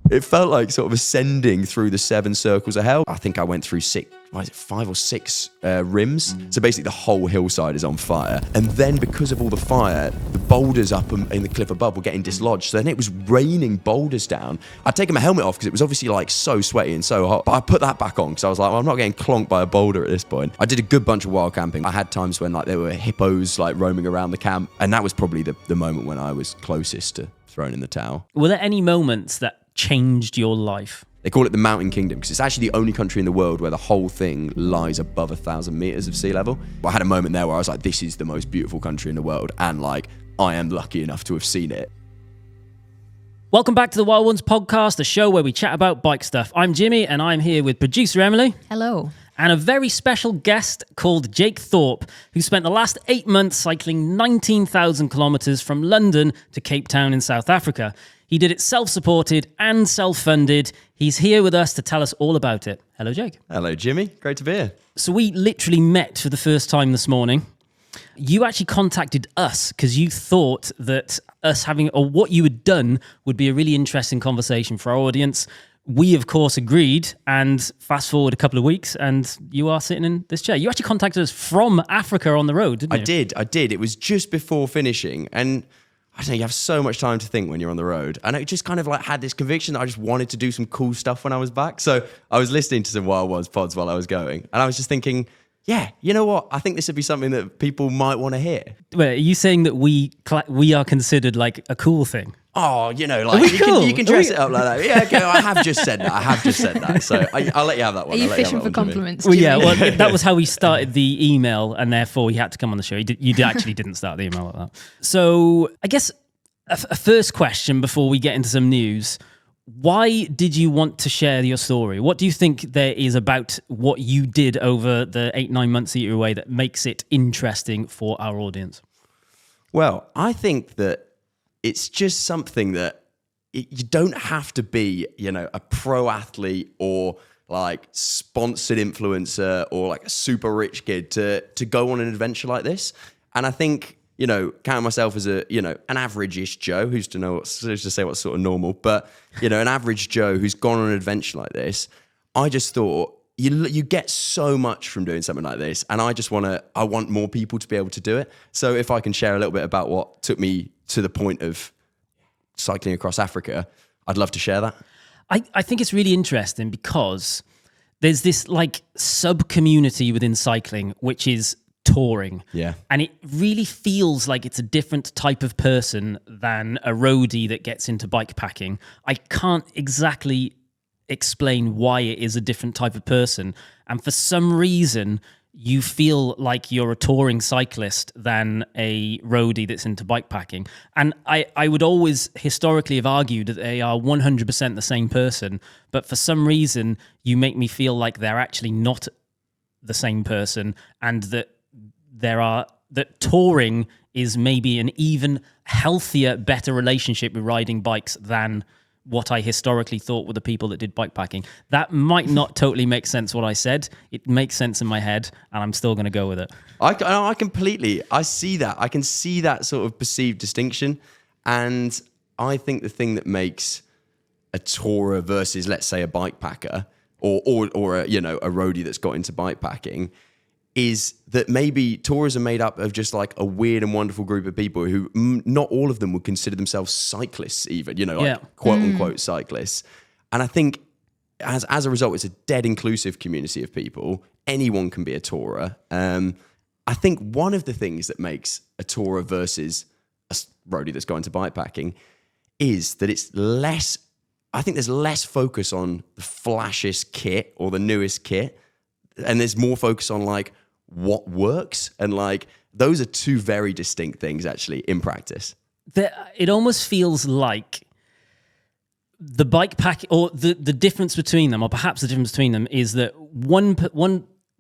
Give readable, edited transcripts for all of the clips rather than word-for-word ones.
It felt like sort of ascending through the 7 circles of hell. I think I went through 5 or 6 rims. So basically the whole hillside is on fire. And then because of all the fire, the boulders up in the cliff above were getting dislodged. So then it was raining boulders down. I'd taken my helmet off because it was obviously like so sweaty and so hot. But I put that back on because I was like, well, I'm not getting clonked by a boulder at this point. I did a good bunch of wild camping. I had times when like there were hippos like roaming around the camp. And that was probably the moment when I was closest to throwing in the towel. Were there any moments that changed your life? They call it the Mountain Kingdom because it's actually the only country in the world where the whole thing lies above 1,000 meters of sea level. I had a moment there where I was like, this is the most beautiful country in the world. And like, I am lucky enough to have seen it. Welcome back to the Wild Ones podcast, the show where we chat about bike stuff. I'm Jimmy and I'm here with producer Emily. Hello. And a very special guest called Jake Thorpe, who spent the last 8 months cycling 19,000 kilometers from London to Cape Town in South Africa. He did it self-supported and self-funded. He's here with us to tell us all about it. Hello, Jake. Hello, Jimmy. Great to be here. So we literally met for the first time this morning. You actually contacted us because you thought that us having, or what you had done would be a really interesting conversation for our audience. We, of course, agreed, and fast forward a couple of weeks, and you are sitting in this chair. You actually contacted us from Africa on the road, didn't you? I did. It was just before finishing, and I don't know, you have so much time to think when you're on the road. And I just kind of like had this conviction that I just wanted to do some cool stuff when I was back. So I was listening to some Wild Ones pods while I was going, and I was just thinking, yeah, you know what? I think this would be something that people might want to hear. Wait, are you saying that we are considered like a cool thing? Oh, you know, like you can dress it up like that. Yeah, okay, I have just said that. So I'll let you have that one. Are you fishing for compliments, Well, Jimmy? yeah, well, that was how we started the email, and therefore he had to come on the show. You actually didn't start the email like that. So I guess a first question before we get into some news. Why did you want to share your story? What do you think there is about what you did over the 8-9 months that you were away that makes it interesting for our audience? Well, I think that it's just something that you don't have to be, you know, a pro athlete or like sponsored influencer or like a super rich kid to go on an adventure like this. And I think, you know, count myself as an average-ish Joe who's to say what's sort of normal, but, you know, an average Joe who's gone on an adventure like this. I just thought you get so much from doing something like this, and I want more people to be able to do it. So if I can share a little bit about what took me to the point of cycling across Africa, I'd love to share that. I think it's really interesting because there's this like sub-community within cycling, which is touring. Yeah. And it really feels like it's a different type of person than a roadie that gets into bikepacking. I can't exactly explain why it is a different type of person. And for some reason, you feel like you're a touring cyclist than a roadie that's into bikepacking. And I would always historically have argued that they are 100% the same person. But for some reason, you make me feel like they're actually not the same person, and that that touring is maybe an even healthier, better relationship with riding bikes than what I historically thought were the people that did bikepacking. That might not totally make sense what I said. It makes sense in my head, and I'm still going to go with it. I see that. I can see that sort of perceived distinction. And I think the thing that makes a tourer versus, let's say, a bikepacker or a roadie that's got into bikepacking is that maybe tours are made up of just like a weird and wonderful group of people who not all of them would consider themselves cyclists even, quote unquote cyclists. And I think as a result, it's a dead inclusive community of people. Anyone can be a tourer. I think one of the things that makes a tourer versus a roadie that's going to bikepacking is that I think there's less focus on the flashiest kit or the newest kit. And there's more focus on like what works, and like those are two very distinct things actually in practice. It almost feels like the bikepack, or the difference between them, or perhaps the difference between them, is that one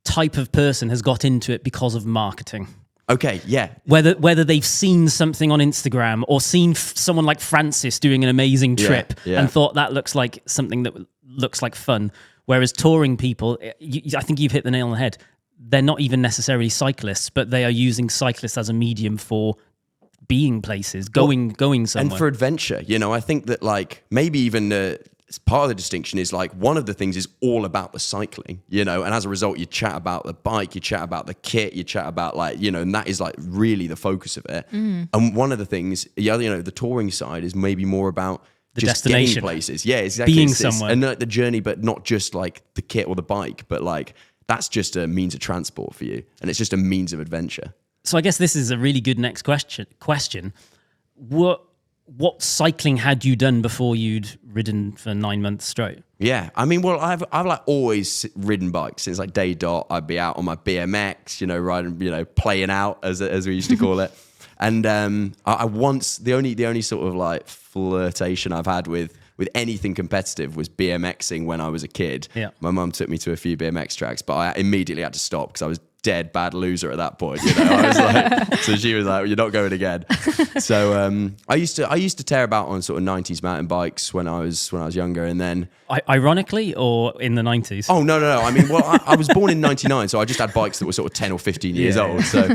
type of person has got into it because of marketing. Okay, yeah. Whether they've seen something on Instagram or seen someone like Francis doing an amazing trip and thought that looks like something that looks like fun. Whereas touring people, I think you've hit the nail on the head. They're not even necessarily cyclists, but they are using cyclists as a medium for being places, going somewhere. And for adventure, I think that like maybe even part of the distinction is like one of the things is all about the cycling, and as a result, you chat about the bike, you chat about the kit, you chat about like, and that is like really the focus of it. And one of the things, the touring side is maybe more about the just destination, getting places. Yeah, exactly. Being somewhere. And like the journey, but not just like the kit or the bike, but like that's just a means of transport for you. And it's just a means of adventure. So I guess this is a really good next question. What cycling had you done before you'd ridden for 9 months straight? Yeah, I mean, well, I've like always ridden bikes since like day dot. I'd be out on my BMX, riding, playing out as we used to call it. And I once the only sort of like flirtation I've had with anything competitive was BMXing when I was a kid. Yeah. My mum took me to a few BMX tracks, but I immediately had to stop because I was dead bad loser at that point. I was like, so she was like, well, "You're not going again." So I used to tear about on sort of 90s mountain bikes when I was younger, and then ironically, or in the 90s. Oh no! I mean, well, I was born in '99, so I just had bikes that were sort of 10 or 15 years old. So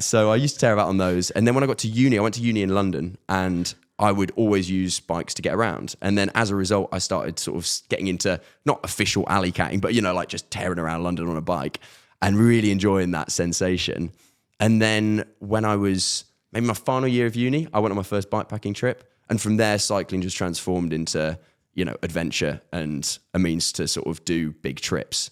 so I used to tear about on those, and then when I got to uni, I went to uni in London, and I would always use bikes to get around. And then as a result, I started sort of getting into not official alley catting, but like just tearing around London on a bike and really enjoying that sensation. And then when I was maybe my final year of uni, I went on my first bikepacking trip. And from there, cycling just transformed into, adventure and a means to sort of do big trips.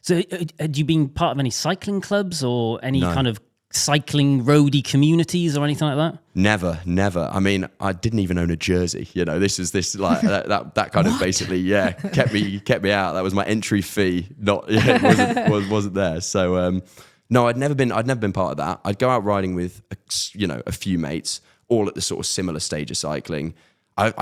So had you been part of any cycling clubs or any kind of cycling roadie communities or anything like that? Never. I mean, I didn't even own a jersey. This like that kind of basically kept me out. That was my entry fee. It wasn't there. So no, I'd never been part of that. I'd go out riding with a few mates, all at the sort of similar stage of cycling. I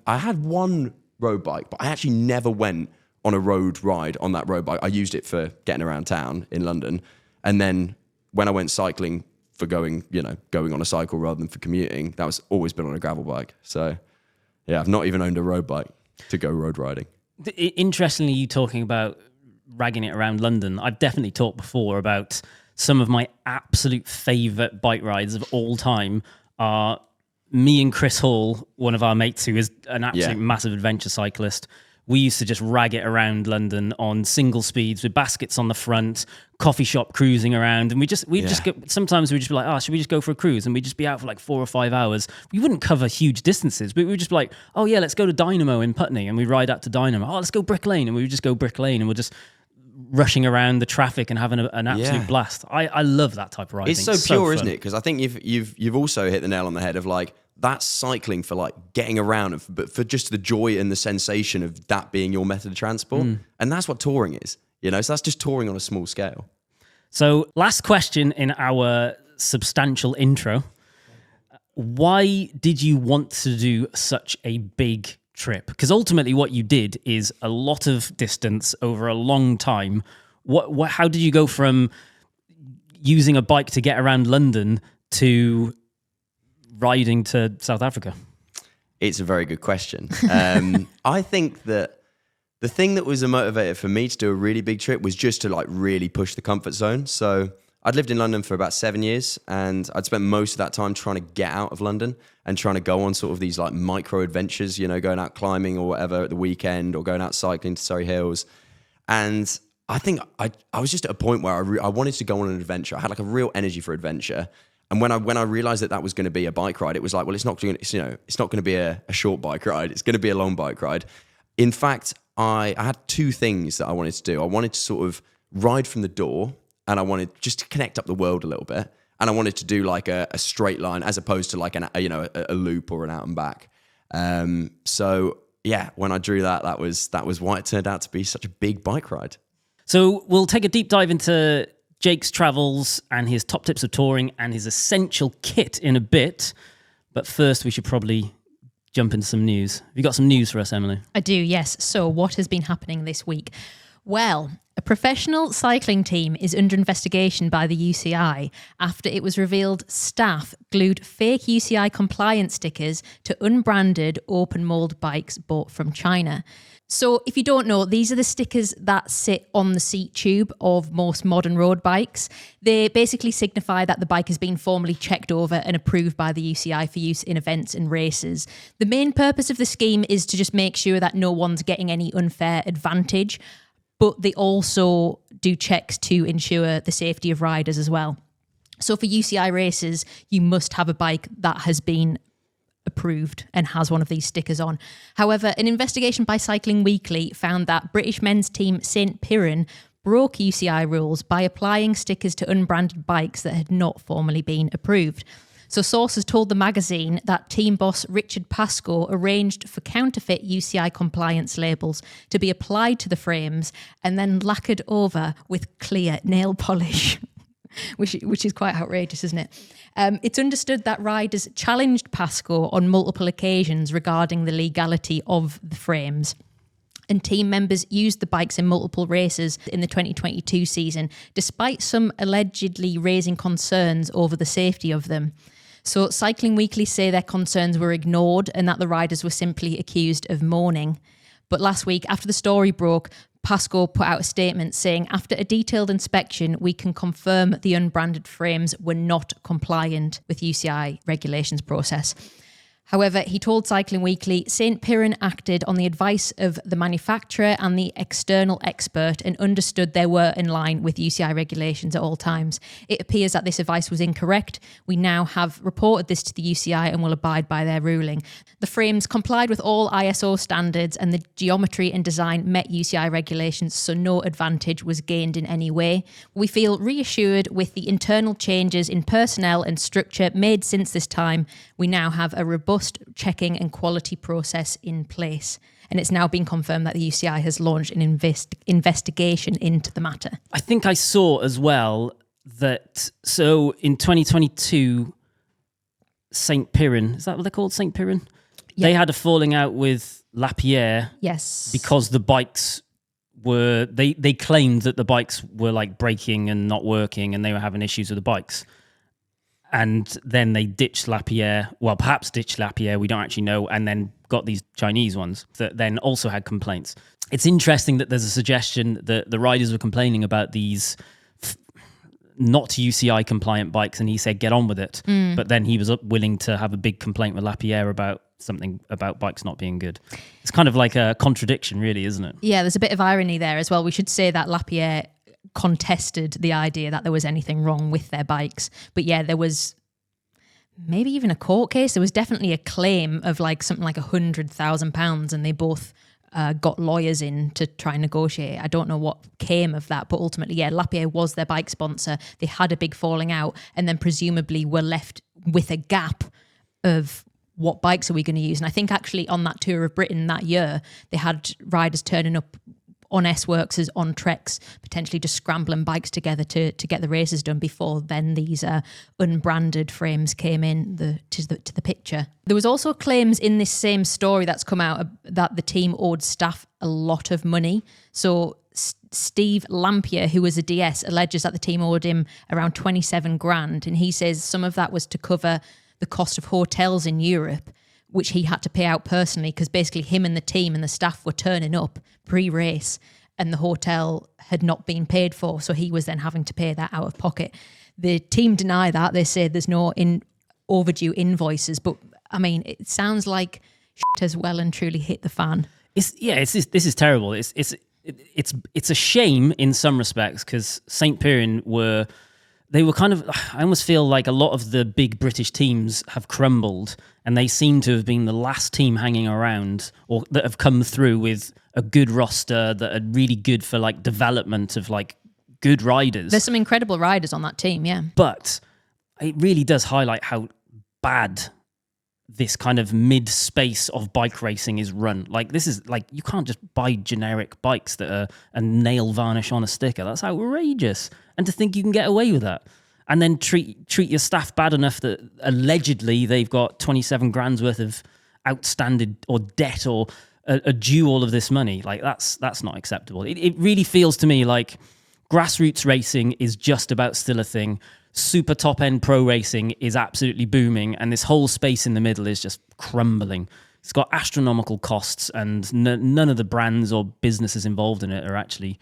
had one road bike, but I actually never went on a road ride on that road bike. I used it for getting around town in London, and then when I went cycling for going on a cycle rather than for commuting, that was always been on a gravel bike. So yeah, I've not even owned a road bike to go road riding. Interestingly, you talking about ragging it around London. I've definitely talked before about some of my absolute favourite bike rides of all time are me and Chris Hall, one of our mates who is an absolute massive adventure cyclist. We used to just rag it around London on single speeds with baskets on the front, coffee shop cruising around. And sometimes we'd just be like, oh, should we just go for a cruise? And we'd just be out for like 4 or 5 hours. We wouldn't cover huge distances, but we would just be like, oh yeah, let's go to Dynamo in Putney. And we'd ride out to Dynamo. Oh, let's go Brick Lane. And we would just go Brick Lane and we're just rushing around the traffic and having an absolute blast. I love that type of riding. It's so pure, isn't it? Because I think you've also hit the nail on the head of like, that's cycling for like getting around, but for just the joy and the sensation of that being your method of transport. And that's what touring is, so that's just touring on a small scale. So last question in our substantial intro. Why did you want to do such a big trip? Because ultimately what you did is a lot of distance over a long time. How did you go from using a bike to get around London to riding to South Africa? It's a very good question. I think that the thing that was a motivator for me to do a really big trip was just to like really push the comfort zone. So I'd lived in London for about 7 years, and I'd spent most of that time trying to get out of London and trying to go on sort of these like micro adventures, going out climbing or whatever at the weekend, or going out cycling to Surrey Hills. And I think I was just at a point where I wanted to go on an adventure. I had like a real energy for adventure. And when I realized that was going to be a bike ride, it was like, well, it's not going to be a short bike ride. It's going to be a long bike ride. In fact, I had two things that I wanted to do. I wanted to sort of ride from the door, and I wanted just to connect up the world a little bit. And I wanted to do like a straight line as opposed to like a loop or an out and back. So yeah, when I drew that was why it turned out to be such a big bike ride. So we'll take a deep dive into Jake's travels and his top tips of touring and his essential kit in a bit. But first, we should probably jump into some news. Have you got some news for us, Emily? I do, yes. So what has been happening this week? Well, a professional cycling team is under investigation by the UCI after it was revealed staff glued fake UCI compliance stickers to unbranded open mould bikes bought from China. So if you don't know, these are the stickers that sit on the seat tube of most modern road bikes. They basically signify that the bike has been formally checked over and approved by the UCI for use in events and races. The main purpose of the scheme is to just make sure that no one's getting any unfair advantage, but they also do checks to ensure the safety of riders as well. So for UCI races, you must have a bike that has been approved and has one of these stickers on. However, an investigation by Cycling Weekly found that British men's team St Piran broke UCI rules by applying stickers to unbranded bikes that had not formally been approved. So sources told the magazine that team boss Richard Pascoe arranged for counterfeit UCI compliance labels to be applied to the frames and then lacquered over with clear nail polish. Which is quite outrageous, isn't it? It's understood that riders challenged Pascoe on multiple occasions regarding the legality of the frames. And team members used the bikes in multiple races in the 2022 season, despite some allegedly raising concerns over the safety of them. So Cycling Weekly say their concerns were ignored and that the riders were simply accused of mourning. But last week, after the story broke, Pascoe put out a statement saying, after a detailed inspection, we can confirm the unbranded frames were not compliant with UCI regulations process. However, he told Cycling Weekly, St Piran acted on the advice of the manufacturer and the external expert and understood they were in line with UCI regulations at all times. It appears that this advice was incorrect. We now have reported this to the UCI and will abide by their ruling. The frames complied with all ISO standards and the geometry and design met UCI regulations, so no advantage was gained in any way. We feel reassured with the internal changes in personnel and structure made since this time. We now have a robust checking and quality process in place. And it's now been confirmed that the UCI has launched an investigation into the matter. I think I saw as well that, so in 2022, St Piran, is that what they're called, St Piran? Yeah. They had a falling out with Lapierre. Yes. Because the bikes were, they claimed that the bikes were like breaking and not working and they were having issues with the bikes. And then they ditched Lapierre, well, perhaps ditched Lapierre, we don't actually know, and then got these Chinese ones that then also had complaints. It's interesting that there's a suggestion that the riders were complaining about these not UCI compliant bikes, and he said, get on with it. But then he was willing to have a big complaint with Lapierre about something about bikes not being good. It's kind of like a contradiction, really, isn't it? Yeah, there's a bit of irony there as well. We should say that Lapierre contested the idea that there was anything wrong with their bikes. But yeah, there was maybe even a court case. There was definitely a claim of like something like £100,000 and they both got lawyers in to try and negotiate. I don't know what came of that, but ultimately, yeah, Lapierre was their bike sponsor. They had a big falling out and then presumably were left with a gap of what bikes are we going to use. And I think actually on that tour of Britain that year, they had riders turning up on S-Works, on Treks, potentially just scrambling bikes together to get the races done before then these unbranded frames came in to the picture. There was also claims in this same story that's come out that the team owed staff a lot of money. So Steve Lampier, who was a DS, alleges that the team owed him around 27 grand. And he says some of that was to cover the cost of hotels in Europe, which he had to pay out personally because basically him and the team and the staff were turning up pre-race and the hotel had not been paid for. So he was then having to pay that out of pocket. The team deny that. They say there's no overdue invoices. But, I mean, it sounds like shit has well and truly hit the fan. This is terrible. It's a shame in some respects because St Piran were kind of, I almost feel like a lot of the big British teams have crumbled and they seem to have been the last team hanging around or that have come through with a good roster that are really good for like development of like good riders. There's some incredible riders on that team, yeah. But it really does highlight how bad this kind of mid-space of bike racing is run. Like this is like, you can't just buy generic bikes that are a nail varnish on a sticker. That's outrageous. And to think you can get away with that and then treat your staff bad enough that allegedly they've got 27 grand's worth of outstanding or debt or a due all of this money. Like that's not acceptable. It really feels to me like grassroots racing is just about still a thing. Super top end pro racing is absolutely booming. And this whole space in the middle is just crumbling. It's got astronomical costs, and none of the brands or businesses involved in it are actually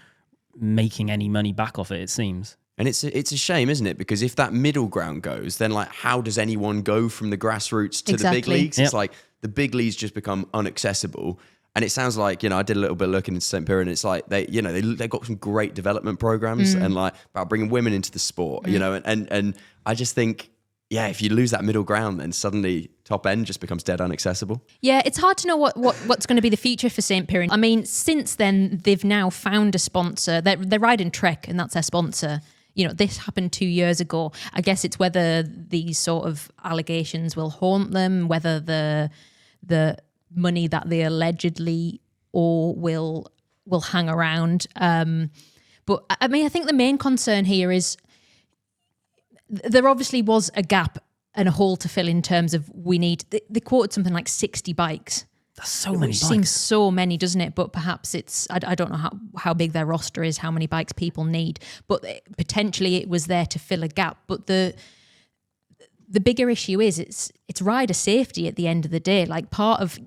making any money back off it, it seems. And it's a shame, isn't it? Because if that middle ground goes, then like how does anyone go from the grassroots to the big leagues? Yep. It's like the big leagues just become unaccessible. And it sounds like, I did a little bit of looking into St. Piran, and it's like they've got some great development programs and like about bringing women into the sport, and I just think, yeah, if you lose that middle ground, then suddenly top end just becomes dead unaccessible. Yeah, it's hard to know what's going to be the future for St. Piran. I mean, since then, they've now found a sponsor. They're riding Trek, and that's their sponsor. This happened 2 years ago. I guess it's whether these sort of allegations will haunt them, whether the money that they allegedly owe will hang around. But I mean, I think the main concern here is there obviously was a gap and a hole to fill in terms of they quoted something like 60 bikes. That's so many bikes. Seems so many, doesn't it? But perhaps I don't know how big their roster is, how many bikes people need, but potentially it was there to fill a gap. But the bigger issue is it's rider safety at the end of the day. Like part of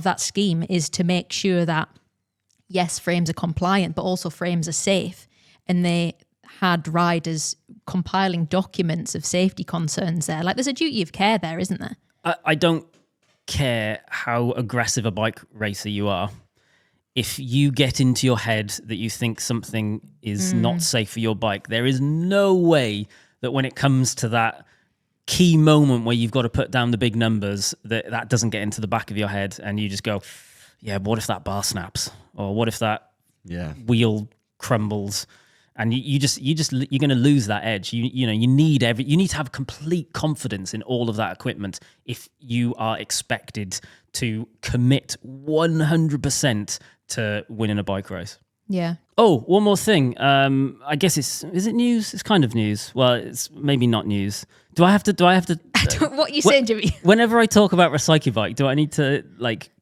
that scheme is to make sure that, yes, frames are compliant, but also frames are safe. And they had riders compiling documents of safety concerns there. Like there's a duty of care there, isn't there? I don't care how aggressive a bike racer you are. If you get into your head that you think something is not safe for your bike, there is no way that when it comes to that key moment where you've got to put down the big numbers, that doesn't get into the back of your head and you just go, yeah, what if that bar snaps? Or what if that wheel crumbles? And you're going to lose that edge. You need to have complete confidence in all of that equipment if you are expected to commit 100% to winning a bike race. Yeah. Oh, one more thing. I guess is it news? It's kind of news. Well, it's maybe not news. Do I have to? What are you saying, Jimmy? Whenever I talk about Recyclebike, do I need to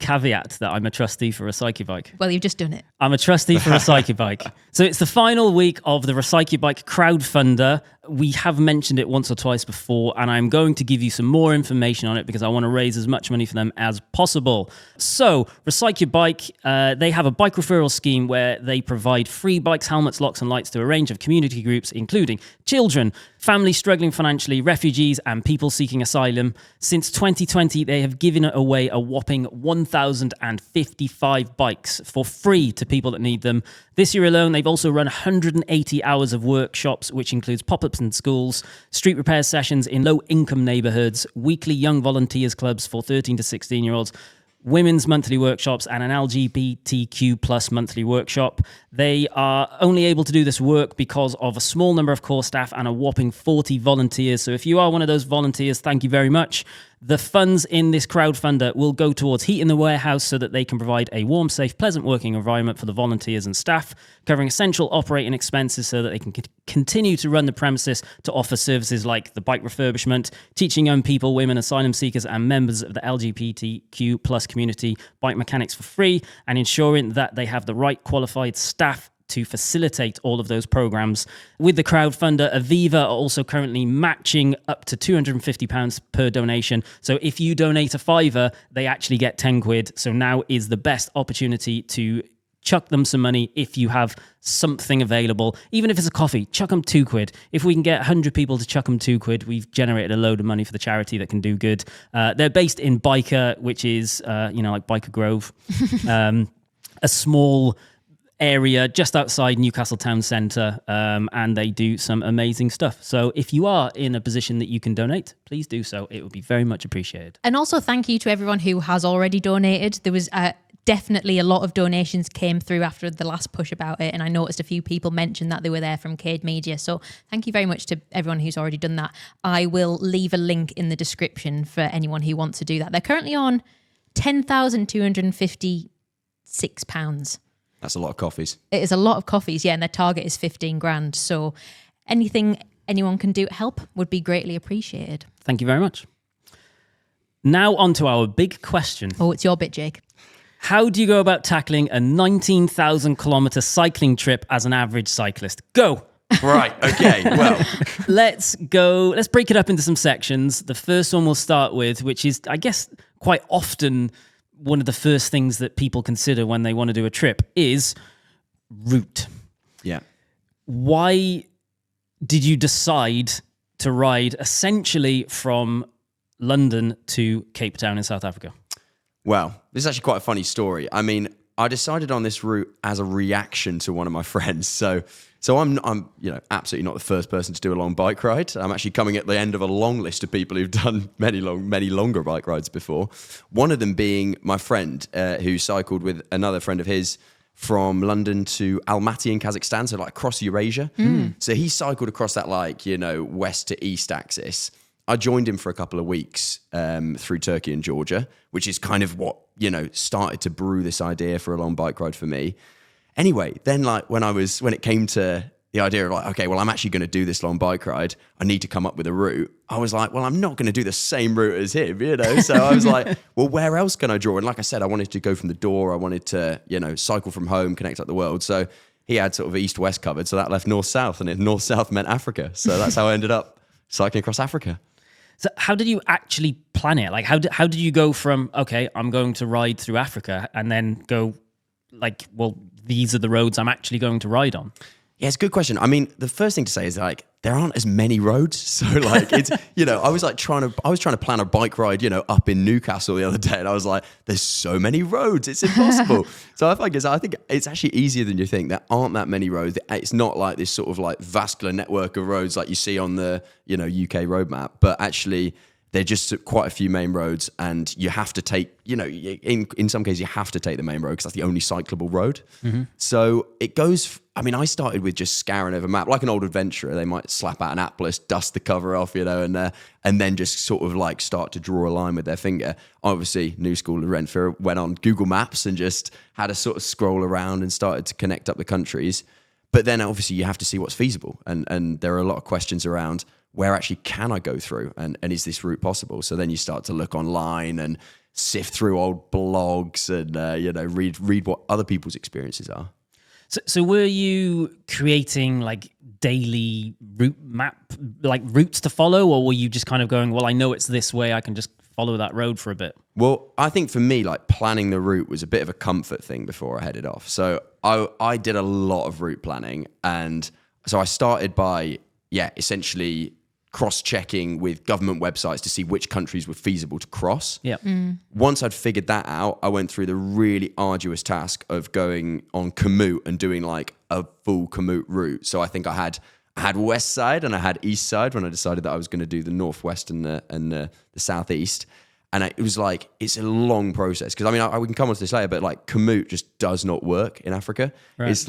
caveat that I'm a trustee for Recyclebike? Well, you've just done it. I'm a trustee for Recyclebike. So it's the final week of the Recyclebike crowdfunder. We have mentioned it once or twice before, and I'm going to give you some more information on it because I want to raise as much money for them as possible. So Recyclebike, they have a bike referral scheme where they provide free bikes, helmets, locks, and lights to a range of community groups, including children, families struggling financially, refugees, and people seeking asylum. Since 2020, they have given away a whopping 1,055 bikes for free to people that need them. This year alone, they've also run 180 hours of workshops, which includes pop-ups in schools, street repair sessions in low-income neighbourhoods, weekly young volunteers clubs for 13 to 16-year-olds, women's monthly workshops, and an LGBTQ plus monthly workshop. They are only able to do this work because of a small number of core staff and a whopping 40 volunteers. So if you are one of those volunteers, thank you very much. The funds in this crowdfunder will go towards heating the warehouse so that they can provide a warm, safe, pleasant working environment for the volunteers and staff, covering essential operating expenses so that they can continue to run the premises to offer services like the bike refurbishment, teaching young people, women, asylum seekers, and members of the LGBTQ plus community bike mechanics for free, and ensuring that they have the right qualified staff to facilitate all of those programs. With the crowdfunder, Aviva are also currently matching up to £250 per donation. So if you donate a fiver, they actually get 10 quid. So now is the best opportunity to chuck them some money if you have something available. Even if it's a coffee, chuck them 2 quid. If we can get 100 people to chuck them 2 quid, we've generated a load of money for the charity that can do good. They're based in Biker, which is, like Biker Grove, a small area just outside Newcastle town centre, and they do some amazing stuff. So if you are in a position that you can donate, please do so. It would be very much appreciated. And also thank you to everyone who has already donated. There was definitely a lot of donations came through after the last push about it, and I noticed a few people mentioned that they were there from CADE Media. So thank you very much to everyone who's already done that. I will leave a link in the description for anyone who wants to do that. They're currently on £10,256. That's a lot of coffees. It is a lot of coffees, yeah, and their target is 15 grand. So anything anyone can do to help would be greatly appreciated. Thank you very much. Now on to our big question. Oh, it's your bit, Jake. How do you go about tackling a 19,000 kilometre cycling trip as an average cyclist? Go! Right, okay, well. Let's go. Let's break it up into some sections. The first one we'll start with, which is, I guess, quite often one of the first things that people consider when they want to do a trip is route. Yeah. Why did you decide to ride essentially from London to Cape Town in South Africa? Well, this is actually quite a funny story. I mean, I decided on this route as a reaction to one of my friends. So I'm absolutely not the first person to do a long bike ride. I'm actually coming at the end of a long list of people who've done many longer bike rides before. One of them being my friend who cycled with another friend of his from London to Almaty in Kazakhstan, so like across Eurasia. So he cycled across that west to east axis. I joined him for a couple of weeks through Turkey and Georgia, which is kind of what, started to brew this idea for a long bike ride for me. Anyway, then when it came to the idea of okay, well, I'm actually going to do this long bike ride, I need to come up with a route. I was like, well, I'm not going to do the same route as him, So I was like, well, where else can I draw? And like I said, I wanted to go from the door. I wanted to, cycle from home, connect up the world. So he had sort of east-west covered. So that left north-south, and if north-south meant Africa. So that's how I ended up cycling across Africa. So how did you actually plan it? Like, how did you go from, okay, I'm going to ride through Africa, and then go well, these are the roads I'm actually going to ride on? Yeah, it's a good question. I mean, the first thing to say is there aren't as many roads. So it's, I was trying to plan a bike ride, up in Newcastle the other day. And I was like, there's so many roads. It's impossible. So I think it's actually easier than you think. There aren't that many roads. It's not like this sort of vascular network of roads like you see on the, UK roadmap, but actually they're just quite a few main roads, and you have to take, in some cases you have to take the main road because that's the only cyclable road. Mm-hmm. So it goes, I started with just scouring over a map, like an old adventurer. They might slap out an atlas, dust the cover off, and then just sort of start to draw a line with their finger. Obviously, new school of Renfrew went on Google Maps and just had a sort of scroll around and started to connect up the countries. But then obviously you have to see what's feasible. And there are a lot of questions around where actually can I go through, and is this route possible? So then you start to look online and sift through old blogs and read what other people's experiences are. So were you creating daily route map, routes to follow, or were you just kind of going, well, I know it's this way, I can just follow that road for a bit? Well, I think for me, planning the route was a bit of a comfort thing before I headed off. So I did a lot of route planning, and so I started by essentially cross-checking with government websites to see which countries were feasible to cross. Yeah. Once I'd figured that out, I went through the really arduous task of going on Komoot and doing a full Komoot route. So I think I had west side and I had east side when I decided that I was going to do the northwest and the southeast. And it was it's a long process because we can come on to this later, but Komoot just does not work in Africa. Right. It's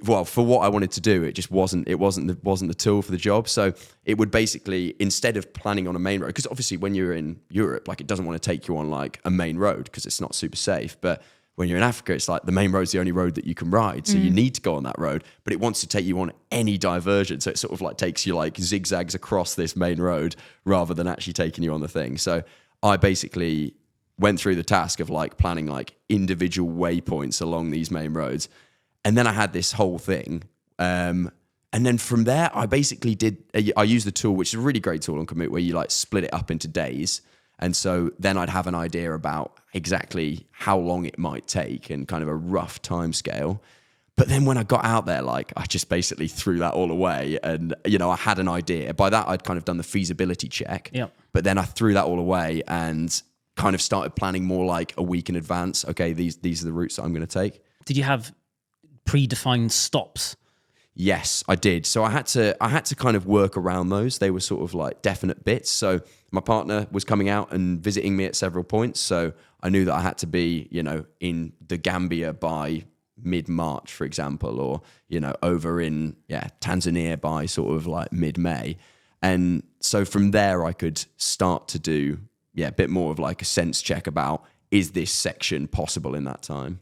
well, for what I wanted to do, it just wasn't the tool for the job. So it would basically, instead of planning on a main road, because obviously when you're in Europe, it doesn't want to take you on a main road because it's not super safe. But when you're in Africa, it's the main road's the only road that you can ride. So you need to go on that road, but it wants to take you on any diversion. So it sort of takes you zigzags across this main road rather than actually taking you on the thing. So I basically went through the task of planning individual waypoints along these main roads. And then I had this whole thing. And then from there, I basically I used the tool, which is a really great tool on Komoot, where you split it up into days. And so then I'd have an idea about exactly how long it might take and kind of a rough time scale. But then when I got out there, I just basically threw that all away. And, I had an idea. By that, I'd kind of done the feasibility check. Yep. But then I threw that all away and kind of started planning more a week in advance. Okay, these are the routes that I'm going to take. Did you have predefined stops? Yes, I did. So I had to kind of work around those. They were sort of definite bits. So my partner was coming out and visiting me at several points. So I knew that I had to be, in the Gambia by mid-March, for example, or, over in Tanzania by sort of mid-May. And so from there I could start to do a bit more of a sense check about, is this section possible in that time?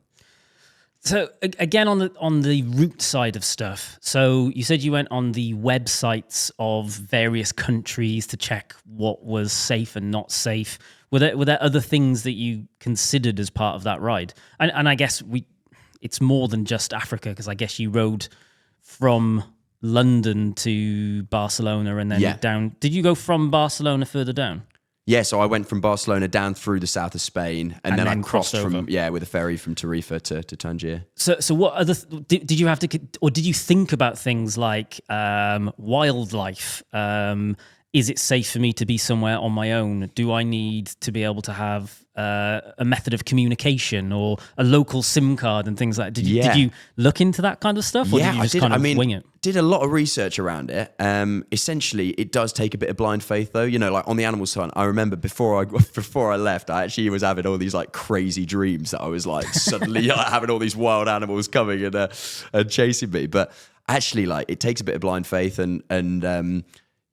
So again, on the route side of stuff, so you said you went on the websites of various countries to check what was safe and not safe. Were there other things that you considered as part of that ride? And I guess it's more than just Africa, because I guess you rode from London to Barcelona and then down. Did you go from Barcelona further down? Yeah, so I went from Barcelona down through the south of Spain, and then I crossed over. with a ferry from Tarifa to Tangier. So what other did you have to, or did you think about things like wildlife? Is it safe for me to be somewhere on my own? Do I need to be able to have a method of communication or a local SIM card and things like that? Did you look into that kind of stuff, or did you just kind of wing it? Did a lot of research around it. Essentially, it does take a bit of blind faith, though. You know, like on the animal side, I remember before I left, I actually was having all these like crazy dreams that I was like suddenly like, having all these wild animals coming and chasing me. But actually, like it takes a bit of blind faith and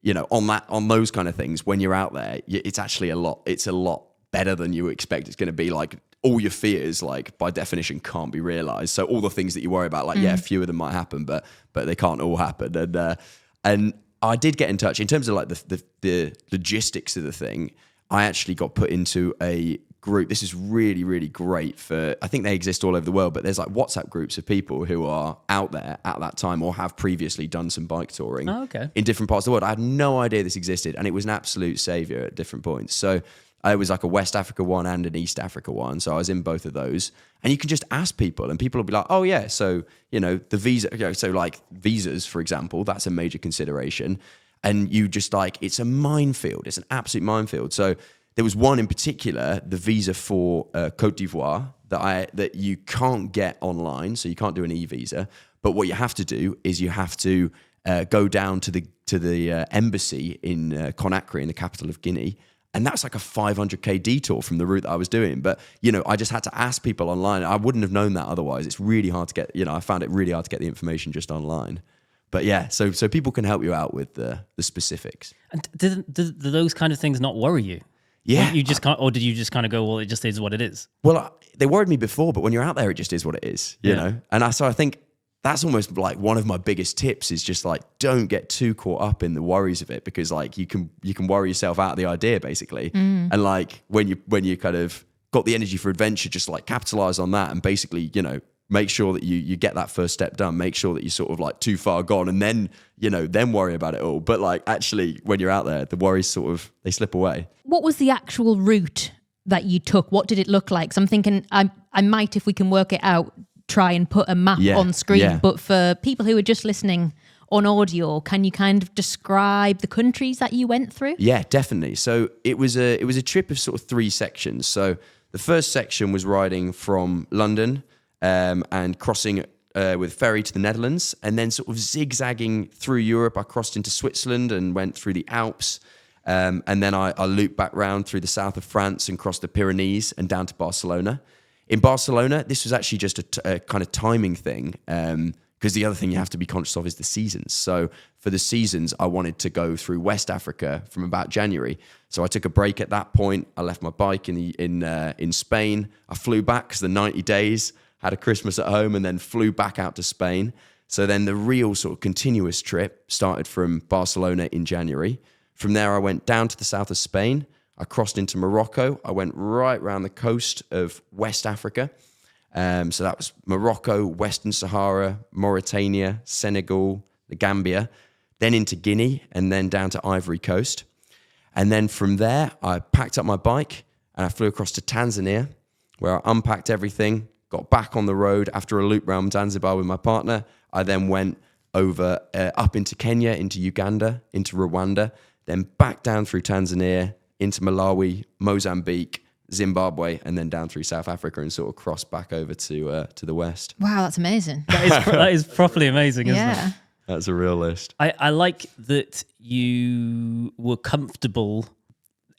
you know, on those kind of things, when you're out there, it's actually a lot better than you expect it's going to be. Like all your fears, like by definition, can't be realized. So all the things that you worry about, like a few of them might happen, but they can't all happen. And I did get in touch in terms of like the logistics of the thing. I actually got put into a group. This is really, really great for, I think they exist all over the world, but there's like WhatsApp groups of people who are out there at that time or have previously done some bike touring in different parts of the world. I had no idea this existed, and it was an absolute savior at different points. So it was like a West Africa one and an East Africa one. So I was in both of those, and you can just ask people and people will be like, oh yeah, so, you know, the visa, you know, so like visas, for example, that's a major consideration. And you just like, it's a minefield. It's an absolute minefield. So there was one in particular, the visa for Côte d'Ivoire, that you can't get online, so you can't do an e-visa. But what you have to do is you have to go down to the embassy in Conakry, in the capital of Guinea, and that's like a 500k detour from the route that I was doing. But you know, I just had to ask people online. I wouldn't have known that otherwise. It's really hard to get. You know, I found it really hard to get the information just online. But yeah, so people can help you out with the specifics. And do those kind of things not worry you? Yeah, you just can't, or did you just kind of go, well, it just is what it is? Well, they worried me before, but when you're out there, it just is what it is, you know? And so I think that's almost like one of my biggest tips is just like, don't get too caught up in the worries of it, because like you can worry yourself out of the idea basically. And like when you kind of got the energy for adventure, just like capitalize on that and basically, you know, make sure that you get that first step done, make sure that you're sort of like too far gone, and then, you know, then worry about it all. But like actually when you're out there, the worries sort of, they slip away. What was the actual route that you took? What did it look like? So I'm thinking I might, if we can work it out, try and put a map on screen. Yeah. But for people who are just listening on audio, can you kind of describe the countries that you went through? Yeah, definitely. So it was a trip of sort of 3 sections. So the first section was riding from London and crossing with ferry to the Netherlands, and then sort of zigzagging through Europe. I crossed into Switzerland and went through the Alps, and then I looped back round through the south of France and crossed the Pyrenees and down to Barcelona. In Barcelona, this was actually just a kind of timing thing, because the other thing you have to be conscious of is the seasons. So for the seasons, I wanted to go through West Africa from about January. So I took a break at that point. I left my bike in Spain. I flew back because the 90 days, had a Christmas at home, and then flew back out to Spain. So then the real sort of continuous trip started from Barcelona in January. From there, I went down to the south of Spain. I crossed into Morocco. I went right around the coast of West Africa. So that was Morocco, Western Sahara, Mauritania, Senegal, the Gambia, then into Guinea, and then down to Ivory Coast. And then from there, I packed up my bike and I flew across to Tanzania, where I unpacked everything, got back on the road after a loop around Zanzibar with my partner. I then went over up into Kenya, into Uganda, into Rwanda, then back down through Tanzania, into Malawi, Mozambique, Zimbabwe, and then down through South Africa and sort of cross back over to the west. Wow, that's amazing. That is properly amazing, isn't it? That's a real list. I like that you were comfortable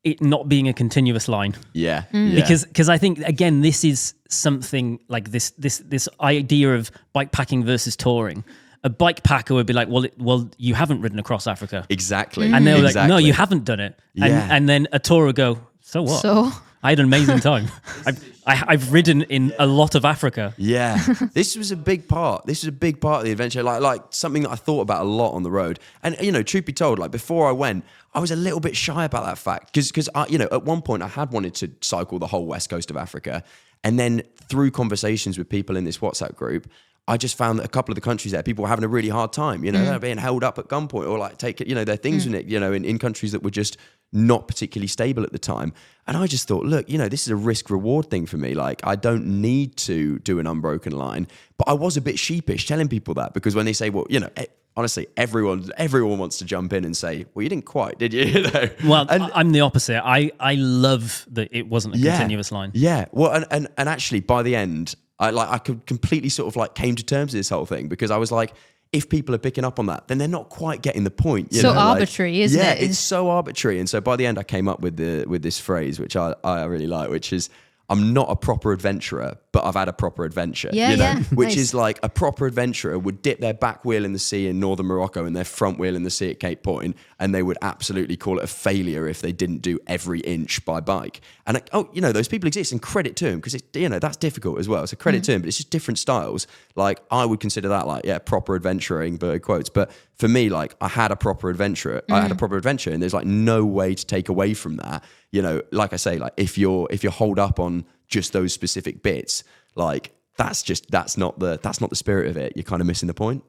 it not being a continuous line. Yeah. Because I think, again, this is something like this idea of bike packing versus touring. A bike packer would be like, well, you haven't ridden across Africa. Exactly. And they were like, no, you haven't done it. And then a tourer would go, so what? So I had an amazing time. I've ridden in a lot of Africa. Yeah. This was a big part. This was a big part of the adventure. Like something that I thought about a lot on the road. And, you know, truth be told, like before I went, I was a little bit shy about that fact. Because you know, at one point I had wanted to cycle the whole west coast of Africa. And then through conversations with people in this WhatsApp group, I just found that a couple of the countries there, people were having a really hard time. You know, they're being held up at gunpoint or like there are things in it, you know, in countries that were just not particularly stable at the time. And I just thought, look, this is a risk reward thing for me. Like, I don't need to do an unbroken line. But I was a bit sheepish telling people that, because when they say, well, honestly, everyone wants to jump in and say, well, you didn't quite, did you? Well, I'm the opposite. I love that it wasn't a continuous line. Yeah. Well, and actually by the end, I could completely sort of like came to terms with this whole thing, because I was like, if people are picking up on that, then they're not quite getting the point. So arbitrary, isn't it? Yeah, it's so arbitrary. And so by the end, I came up with this phrase, which I really like, which is, I'm not a proper adventurer, but I've had a proper adventure. Which is like, a proper adventurer would dip their back wheel in the sea in northern Morocco and their front wheel in the sea at Cape Point, and they would absolutely call it a failure if they didn't do every inch by bike. And those people exist, and credit to them, because that's difficult as well. So credit to them, but it's just different styles. Like, I would consider that like, proper adventuring, but quotes. But for me, like, I had a proper adventure, and there's like no way to take away from that. Like I say, like, if you're holed up on just those specific bits, like, that's not the spirit of it. You're kind of missing the point.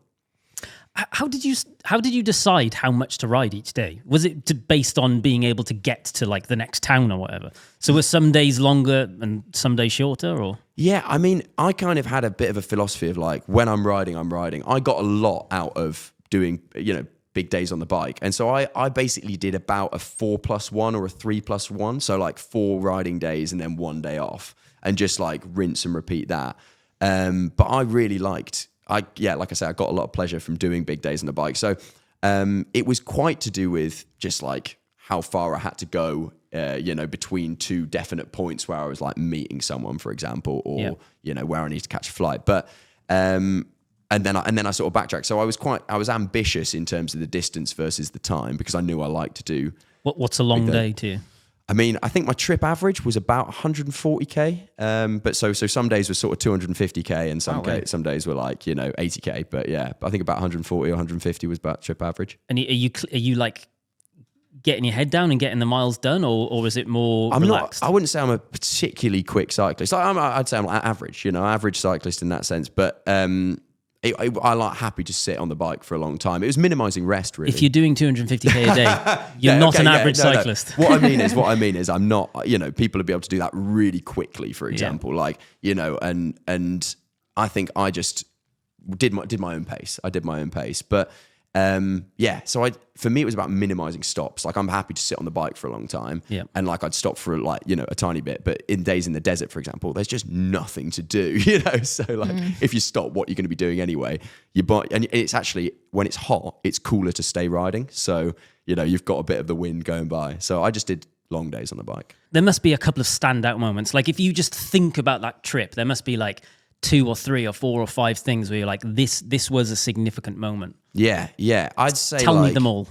How did you decide how much to ride each day? Was it based on being able to get to like the next town or whatever? So were some days longer and some days shorter, or? Yeah, I mean, I kind of had a bit of a philosophy of like, when I'm riding. I got a lot out of doing, big days on the bike. And so I basically did about a 4+1 or a 3+1. So like 4 riding days and then 1 day off, and just like rinse and repeat that. But I really liked, like I said, I got a lot of pleasure from doing big days on the bike. So it was quite to do with just like how far I had to go, between 2 definite points where I was like meeting someone, for example, or, where I need to catch a flight. But, and then I sort of backtracked. So I was ambitious in terms of the distance versus the time, because I knew I liked to do. What's a long day to you? I mean, I think my trip average was about 140k. But so some days were sort of 250k, and some days were like 80k. But yeah, I think about 140 or 150 was about trip average. And are you like getting your head down and getting the miles done, or is it more relaxed? I wouldn't say I'm a particularly quick cyclist. I'd say I'm like average, average cyclist in that sense. But I like happy to sit on the bike for a long time. It was minimizing rest, really. If you're doing 250k a day, you're not an average cyclist. No. What I mean is I'm not, people would be able to do that really quickly, for example, and I think I just did my own pace. I did my own pace, but so for me, it was about minimizing stops. Like, I'm happy to sit on the bike for a long time, and like I'd stop for like, a tiny bit. But in days in the desert, for example, there's just nothing to do, So like, if you stop, what you're going to be doing anyway? And it's actually, when it's hot, it's cooler to stay riding. So, you've got a bit of the wind going by. So I just did long days on the bike. There must be a couple of standout moments. Like, if you just think about that trip, there must be like 2 or 3 or 4 or 5 things where you're like, this was a significant moment. Yeah. I'd say tell me them all.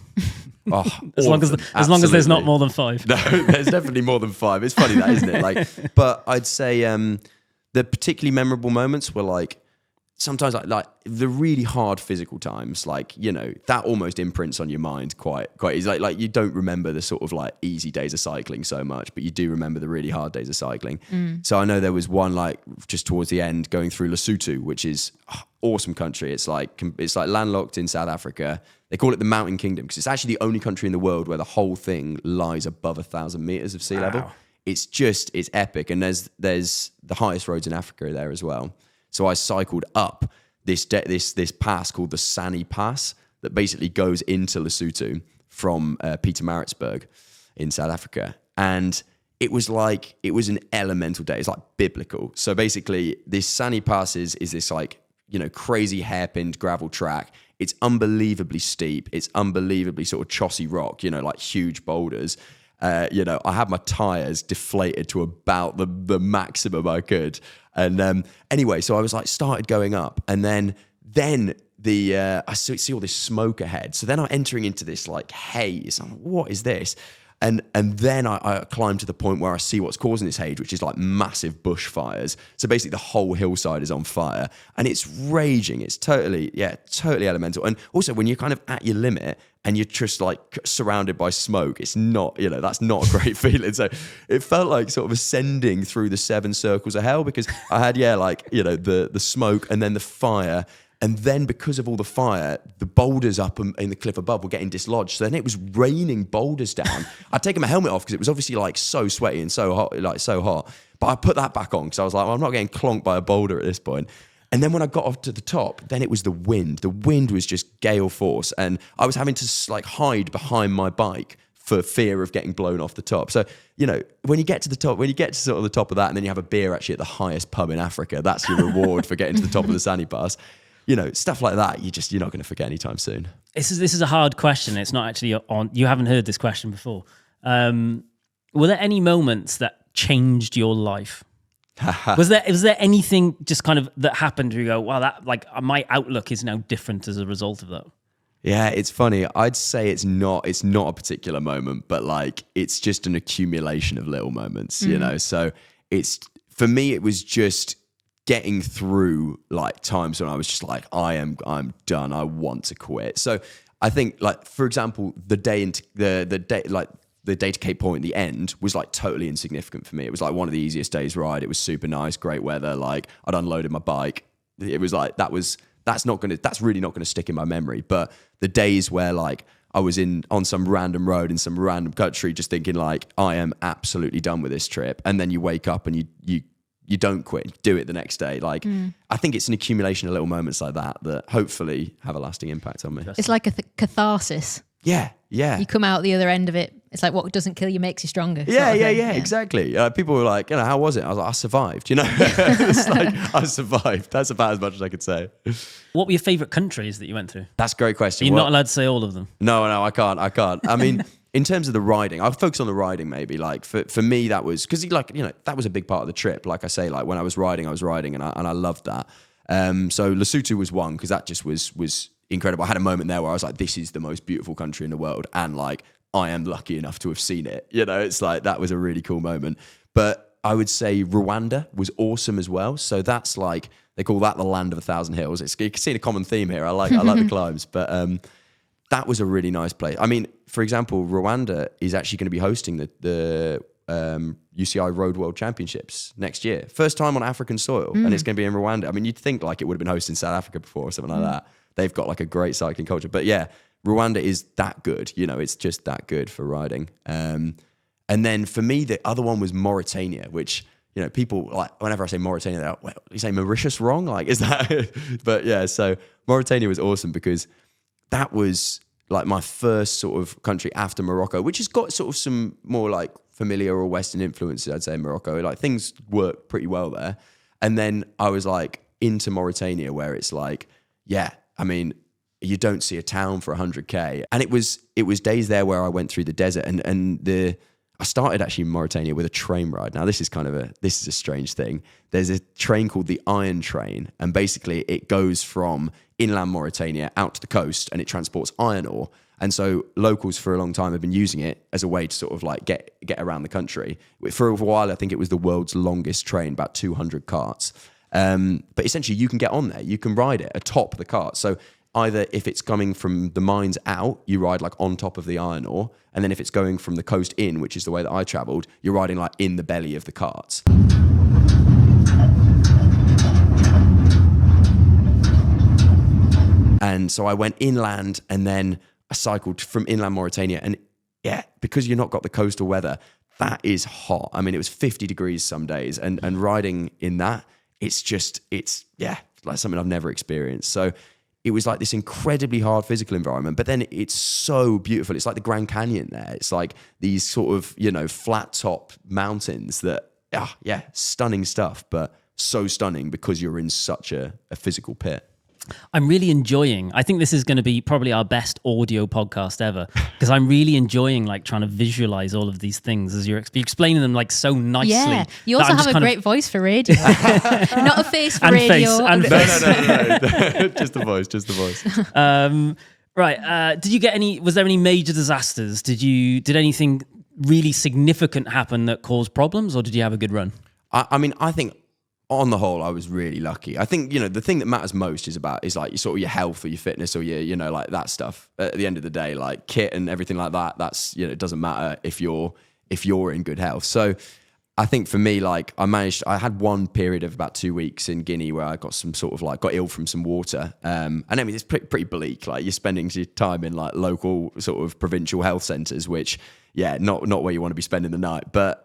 Oh, as long as there's not more than 5. No, there's definitely more than 5. It's funny that, isn't it? Like, but I'd say the particularly memorable moments were like, sometimes like the really hard physical times, like, that almost imprints on your mind quite easy. Like you don't remember the sort of like easy days of cycling so much, but you do remember the really hard days of cycling. So I know there was one like just towards the end going through Lesotho, which is awesome country. It's like landlocked in South Africa. They call it the Mountain Kingdom because it's actually the only country in the world where the whole thing lies above 1,000 meters of sea level. It's epic. And there's the highest roads in Africa there as well. So I cycled up this pass called the Sani Pass that basically goes into Lesotho from Pietermaritzburg in South Africa. And it was an elemental day. It's like biblical. So basically this Sani Pass is this like, crazy hairpinned gravel track. It's unbelievably steep. It's unbelievably sort of chossy rock, like huge boulders. I had my tires deflated to about the maximum I could. And anyway, so I was like, started going up, and then I see all this smoke ahead. So then I'm entering into this like haze. I'm like, what is this? And then I climb to the point where I see what's causing this haze, which is like massive bushfires. So basically the whole hillside is on fire and it's raging. It's totally elemental. And also when you're kind of at your limit and you're just like surrounded by smoke, it's not, that's not a great feeling. So it felt like sort of ascending through the 7 circles of hell because I had, the smoke and then the fire. And then because of all the fire, the boulders up in the cliff above were getting dislodged. So then it was raining boulders down. I'd taken my helmet off because it was obviously like so sweaty and so hot, like so hot. But I put that back on because I was like, well, I'm not getting clonked by a boulder at this point. And then when I got off to the top, then it was the wind. The wind was just gale force. And I was having to like hide behind my bike for fear of getting blown off the top. So, you know, when you get to the top, when you get to sort of the top of that and then you have a beer actually at the highest pub in Africa, that's your reward for getting to the top of the Sani Pass. You know, stuff like that, you're not going to forget anytime soon. This is a hard question. It's not actually on, you haven't heard this question before. Were there any moments that changed your life? Was there anything just kind of that happened where you go, wow, that like my outlook is now different as a result of that? Yeah, it's funny. I'd say it's not a particular moment, but like it's just an accumulation of little moments, you know? So for me, it was just getting through like times when I was just like, I'm done. I want to quit. So I think like, for example, the day to Cape Point, the end was like totally insignificant for me. It was like one of the easiest days ride. It was super nice, great weather. Like I'd unloaded my bike. It was like, that's really not going to stick in my memory. But the days where like I was on some random road in some random country, just thinking like, I am absolutely done with this trip. And then you wake up and you don't quit, you do it the next day. Like, I think it's an accumulation of little moments like that hopefully have a lasting impact on me. It's like a catharsis. Yeah. You come out the other end of it. It's like what doesn't kill you makes you stronger. Yeah, exactly. People were like, how was it? I was like, I survived, It's like, I survived. That's about as much as I could say. What were your favourite countries that you went to? That's a great question. You're not allowed to say all of them. No, I can't. I mean, in terms of the riding, I'll focus on the riding maybe. Like for me, that was because that was a big part of the trip. Like I say, like when I was riding and I loved that. So Lesotho was one because that just was incredible. I had a moment there where I was like, this is the most beautiful country in the world, and like I am lucky enough to have seen it. It's like that was a really cool moment. But I would say Rwanda was awesome as well. So that's like they call that the land of 1,000 hills. You can see the common theme here. I like the climbs, but that was a really nice place. I mean, for example, Rwanda is actually going to be hosting the UCI Road World Championships next year. First time on African soil, and it's going to be in Rwanda. I mean, you'd think like it would have been hosted in South Africa before or something like that. They've got like a great cycling culture. But yeah, Rwanda is that good. It's just that good for riding. And then for me, the other one was Mauritania, which, people like, whenever I say Mauritania, they're like, well, you say Mauritius wrong? Like, is that? But yeah, so Mauritania was awesome because that was like my first sort of country after Morocco, which has got sort of some more like familiar or Western influences, I'd say, in Morocco. Like things work pretty well there. And then I was like into Mauritania where it's like, yeah, I mean, you don't see a town for 100K. And it was days there where I went through the desert I started actually in Mauritania with a train ride. Now this is a strange thing. There's a train called the Iron Train, and basically it goes from inland Mauritania out to the coast and it transports iron ore. And so locals for a long time have been using it as a way to sort of like get around the country. For a while, I think it was the world's longest train, about 200 carts. But essentially you can get on there, you can ride it atop the cart. So either if it's coming from the mines out, you ride like on top of the iron ore. And then if it's going from the coast in, which is the way that I traveled, you're riding like in the belly of the carts. And so I went inland and then I cycled from inland Mauritania. And yeah, because you've not got the coastal weather, that is hot. I mean, it was 50 degrees some days and riding in that, it's like something I've never experienced. So it was like this incredibly hard physical environment, but then it's so beautiful. It's like the Grand Canyon there. It's like these sort of, flat top mountains that, stunning stuff, but so stunning because you're in such a physical pit. I'm really enjoying, I think this is going to be probably our best audio podcast ever, because I'm really enjoying like trying to visualize all of these things as you're explaining them like so nicely. Yeah, you also have a great voice for radio. Not a face for and radio. Face, and face. No. Just the voice. Right. Did you get was there any major disasters? Did anything really significant happen that caused problems, or did you have a good run? I mean, I think on the whole, I was really lucky. I think, the thing that matters most is like your sort of your health or your fitness or your, like that stuff. At the end of the day, like kit and everything like that, that's, it doesn't matter if you're in good health. So I think for me, like I had one period of about 2 weeks in Guinea where I got some sort of like got ill from some water. And I mean, it's pretty bleak. Like you're spending your time in like local sort of provincial health centres, which not where you want to be spending the night. But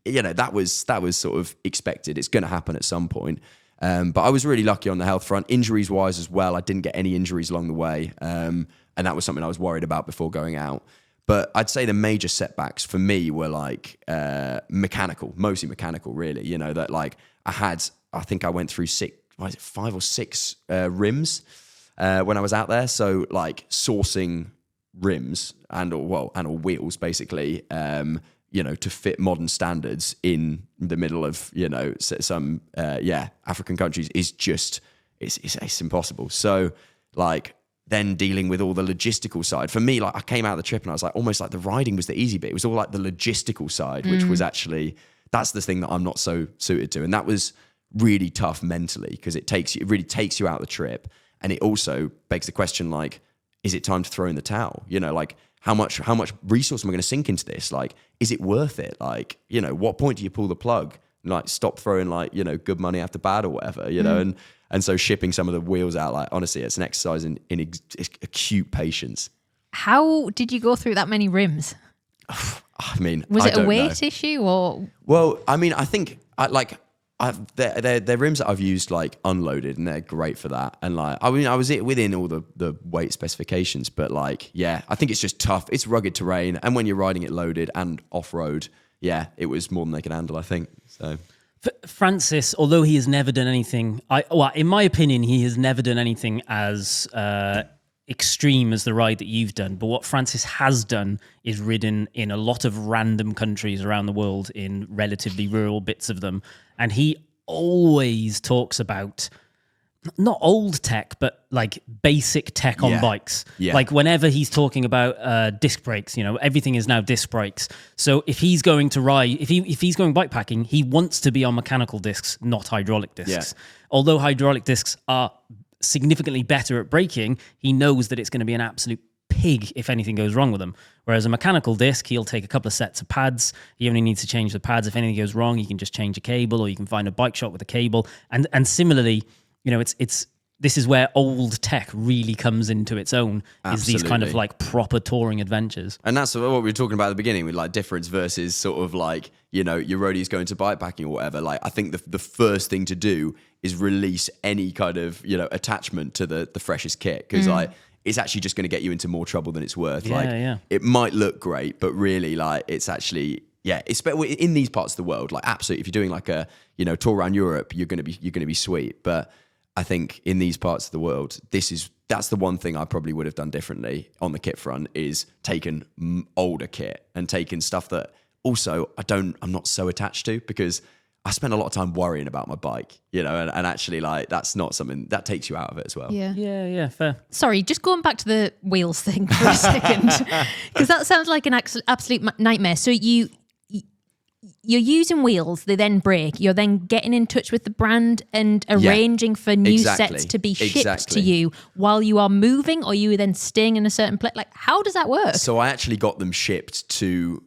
you know, that was sort of expected. It's going to happen at some point. But I was really lucky on the health front, injuries wise as well. I didn't get any injuries along the way. And that was something I was worried about before going out. But I'd say the major setbacks for me were like mostly mechanical, really. You know, that like I think I went through 5 or 6 rims when I was out there. So like sourcing rims or wheels basically, you know, to fit modern standards in the middle of, you know, some African countries is just it's impossible. So like then dealing with all the logistical side. For me, like I came out of the trip and I was like, almost like the riding was the easy bit. It was all like the logistical side, which was actually, that's the thing that I'm not so suited to. And that was really tough mentally because it really takes you out of the trip. And it also begs the question, like, is it time to throw in the towel? You know, like how much resource am I going to sink into this? Like, is it worth it? Like, you know, what point do you pull the plug? Like stop throwing like, you know, good money after bad or whatever, you know, and so shipping some of the wheels out, like honestly, it's an exercise in acute patience. How did you go through that many rims? I mean, was it a weight know. issue or? Well, I mean, I think they're rims that I've used like unloaded and they're great for that. And like, I mean, I was within all the weight specifications, but like, yeah, I think it's just tough. It's rugged terrain. And when you're riding it loaded and off road, yeah, it was more than they could handle, I think. So. Francis, although he has never done anything, in my opinion, he has never done anything as extreme as the ride that you've done. But what Francis has done is ridden in a lot of random countries around the world in relatively rural bits of them. And he always talks about not old tech, but like basic tech on bikes. Yeah. Like whenever he's talking about disc brakes, you know, everything is now disc brakes. So if he's going to ride, if he's going bikepacking, he wants to be on mechanical discs, not hydraulic discs. Yeah. Although hydraulic discs are significantly better at braking, he knows that it's going to be an absolute pig if anything goes wrong with them. Whereas a mechanical disc, he'll take a couple of sets of pads. He only needs to change the pads. If anything goes wrong, he can just change a cable, or you can find a bike shop with a cable. And similarly, you know, this is where old tech really comes into its own. Absolutely. Is these kind of like proper touring adventures. And that's what we were talking about at the beginning with like difference versus sort of like, you know, your roadies going to bikepacking or whatever. Like I think the first thing to do is release any kind of, you know, attachment to the freshest kit because like it's actually just going to get you into more trouble than it's worth. It might look great, but really like it's actually. Yeah, it's in these parts of the world. Like, absolutely, if you're doing like a tour around Europe, you're gonna be sweet. But I think in these parts of the world, that's the one thing I probably would have done differently on the kit front is taken older kit and taken stuff that also I'm not so attached to because I spend a lot of time worrying about my bike, you know, and actually like that's not something that takes you out of it as well. Yeah, fair. Sorry, just going back to the wheels thing for a second, because that sounds like an absolute nightmare. So you're using wheels, they then break. You're then getting in touch with the brand and arranging for new sets to be shipped to you while you are moving, or you then staying in a certain place. Like, how does that work? So I actually got them shipped to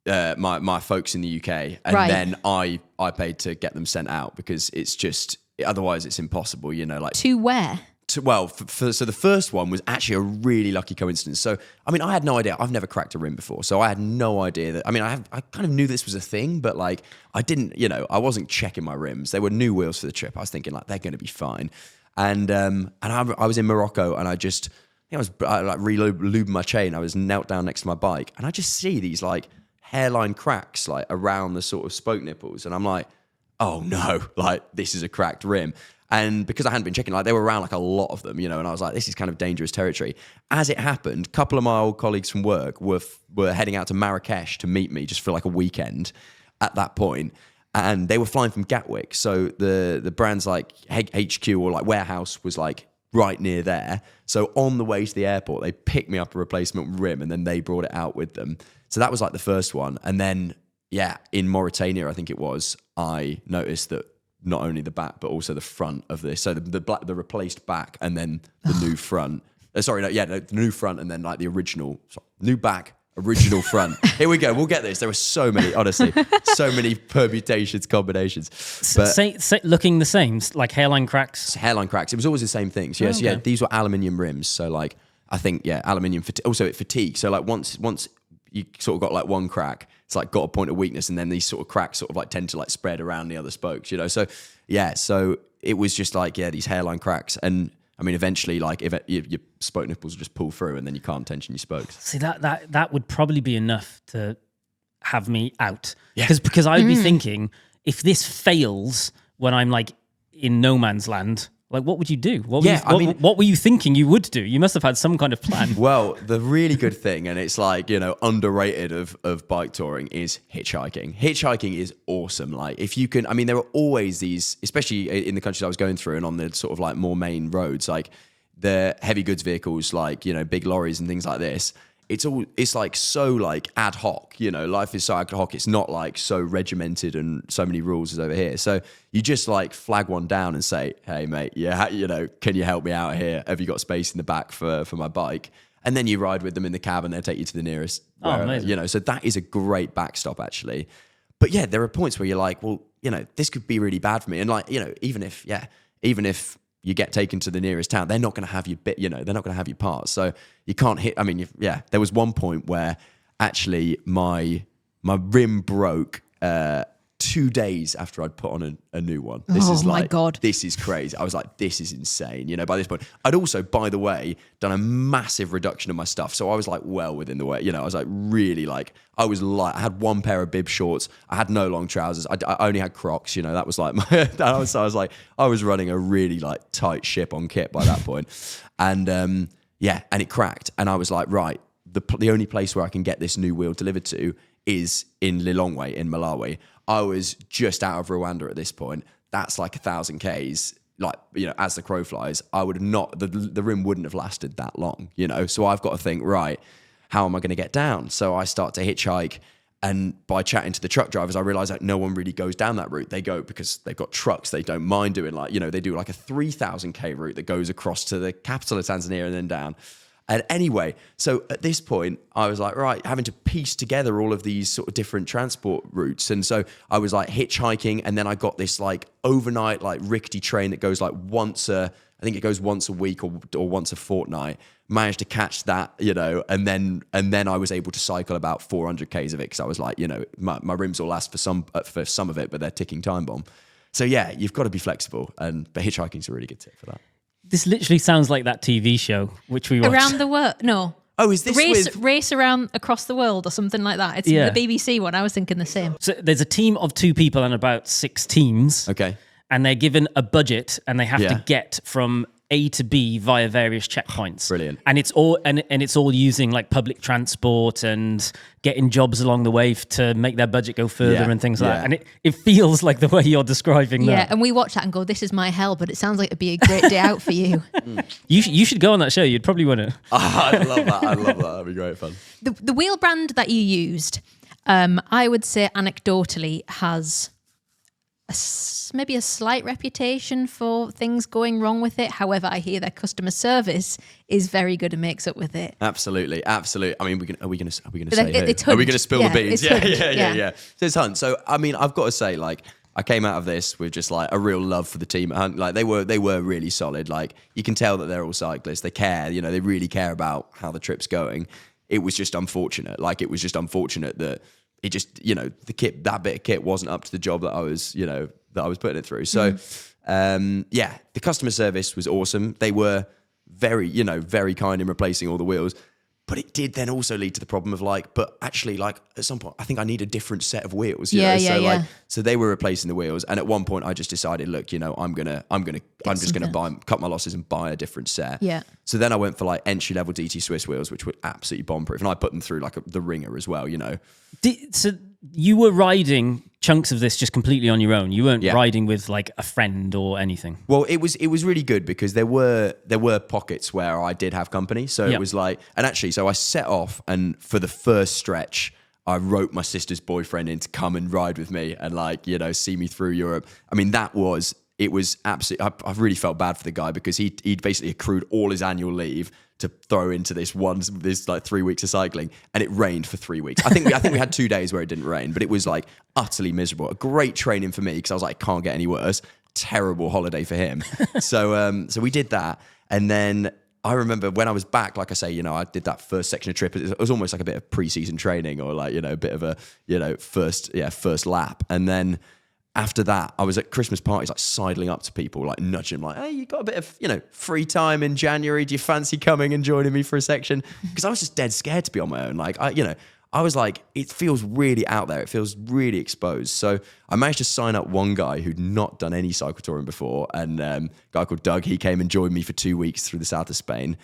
my folks in the UK, and then I paid to get them sent out because it's just otherwise it's impossible. You know, like to where? So the first one was actually a really lucky coincidence. So, I mean, I had no idea. I've never cracked a rim before. So I had no idea that, I mean, I kind of knew this was a thing, but like I didn't, you know, I wasn't checking my rims. They were new wheels for the trip. I was thinking like, they're going to be fine. And I was in Morocco and I like re-lubing my chain. I was knelt down next to my bike and I just see these like hairline cracks like around the sort of spoke nipples. And I'm like, oh no, like this is a cracked rim. And because I hadn't been checking, like they were around like a lot of them, you know, and I was like, this is kind of dangerous territory. As it happened, a couple of my old colleagues from work were heading out to Marrakesh to meet me just for like a weekend at that point. And they were flying from Gatwick. So the brand's like HQ or like warehouse was like right near there. So on the way to the airport, they picked me up a replacement rim and then they brought it out with them. So that was like the first one. And then, yeah, in Mauritania, I think it was, I noticed that not only the back, but also the front of this. So the replaced back and then the new front. The new front and then like the original, new back, original front. Here we go. We'll get this. There were so many, honestly, so many permutations, combinations. But Looking the same, like hairline cracks. Hairline cracks. It was always the same things. Yes, okay. yeah. These were aluminium rims. So like, I think, yeah, aluminium. Also, it fatigue. So like once you sort of got like one crack, it's like got a point of weakness, and then these sort of cracks sort of like tend to like spread around the other spokes, you know? So yeah, so it was just like, yeah, these hairline cracks. And I mean, eventually, like if your spoke nipples just pull through and then you can't tension your spokes. See, that would probably be enough to have me out. Yeah. Because I would be thinking, if this fails when I'm like in no man's land, like what would you do? What were you thinking you would do? You must have had some kind of plan. Well, the really good thing, and it's like, you know, underrated of bike touring, is hitchhiking. Hitchhiking is awesome. Like if you can, I mean, there are always these, especially in the countries I was going through and on the sort of like more main roads, like the heavy goods vehicles, like, you know, big lorries and things like this. It's like so like ad hoc, you know, life is so ad hoc. It's not like so regimented and so many rules as over here. So you just like flag one down and say, hey mate, yeah, you know, can you help me out here? Have you got space in the back for my bike? And then you ride with them in the cab and they'll take you to the nearest, amazing. You know, so that is a great backstop actually. But yeah, there are points where you're like, well, you know, this could be really bad for me. And like, you know, even if you get taken to the nearest town, they're not going to have you they're not going to have your parts. So you can't hit, I mean, there was one point where actually my rim broke 2 days after I'd put on a new one. This is like, my God. This is crazy. I was like, this is insane. You know, by this point, I'd also, by the way, done a massive reduction of my stuff. So I was like well within the way, you know, I was like really like, I was light. I had one pair of bib shorts. I had no long trousers. I only had Crocs, you know, that was like I was running a really like tight ship on kit by that point. And and it cracked. And I was like, right, the only place where I can get this new wheel delivered to is in Lilongwe in Malawi. I was just out of Rwanda at this point. That's like 1,000 Ks. Like, you know, as the crow flies, I would have not, the rim wouldn't have lasted that long, you know? So I've got to think, right, how am I going to get down? So I start to hitchhike, and by chatting to the truck drivers, I realize that no one really goes down that route. They go because they've got trucks. They don't mind doing like, you know, they do like a 3,000 K route that goes across to the capital of Tanzania and then down. And anyway, so at this point, I was like, right, having to piece together all of these sort of different transport routes. And so I was like hitchhiking, and then I got this like overnight, like rickety train that goes like I think it goes once a week or once a fortnight. Managed to catch that, you know, and then I was able to cycle about 400 Ks of it because I was like, you know, my rims will last for some of it, but they're ticking time bomb. So yeah, you've got to be flexible, but hitchhiking's a really good tip for that. This literally sounds like that TV show which we watched. Around the world? No. Oh, is this race around across the world or something like that? It's the BBC one. I was thinking the same. So there's a team of 2 people and about 6 teams. Okay. And they're given a budget, and they have to get from A to B via various checkpoints. Brilliant. And it's all using like public transport and getting jobs along the way to make their budget go further and things like that. And it feels like the way you're describing that. Yeah, and we watch that and go, this is my hell, but it sounds like it'd be a great day out for you. You should go on that show. You'd probably win it. I love that. That'd be great fun. The wheel brand that you used, I would say anecdotally has maybe a slight reputation for things going wrong with it. However, I hear their customer service is very good and makes up with it. Absolutely. I mean, are we going to say? It's Are we going to spill the beans? Yeah. So it's Hunt. So I mean, I've got to say, like, I came out of this with just like a real love for the team at Hunt. Like they were really solid. Like you can tell that they're all cyclists. They care. You know, they really care about how the trip's going. It was just unfortunate. Like it was just unfortunate that it just, you know, that bit of kit wasn't up to the job that I was putting it through. So, the customer service was awesome. They were very kind in replacing all the wheels. But it did then also lead to the problem of like, but actually like at some point, I think I need a different set of wheels. You know? So they were replacing the wheels. And at one point I just decided, look, you know, I'm just going to cut my losses and buy a different set. Yeah. So then I went for like entry level DT Swiss wheels, which were absolutely bomb proof. And I put them through like the ringer as well, you know. So you were riding chunks of this just completely on your own. You weren't riding with like a friend or anything. Well, it was really good because there were pockets where I did have company. So it was like, and actually, so I set off, and for the first stretch, I wrote my sister's boyfriend in to come and ride with me and like, you know, see me through Europe. I mean, that was it was absolutely, I really felt bad for the guy because he'd basically accrued all his annual leave to throw into this like 3 weeks of cycling, and it rained for 3 weeks. I think we had 2 days where it didn't rain, but it was like utterly miserable. A great training for me because I was like, it can't get any worse. Terrible holiday for him. So we did that, and then I remember when I was back, like I say, I did that first section of trip. It was almost like a bit of pre-season training, or like a bit of a first lap, and then. After that, I was at Christmas parties, like sidling up to people, like nudging them, like, hey, you got a bit of, free time in January. Do you fancy coming and joining me for a section? Because I was just dead scared to be on my own. Like, I was like, it feels really out there. It feels really exposed. So I managed to sign up one guy who'd not done any cycle touring before. And a guy called Doug, he came and joined me for 2 weeks through the south of Spain.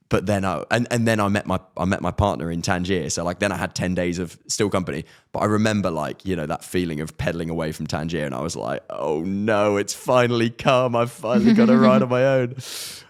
But then I met my partner in Tangier. So like then I had 10 days of still company. But I remember like, that feeling of pedaling away from Tangier, and I was like, oh no, it's finally come. I've finally got to ride on my own.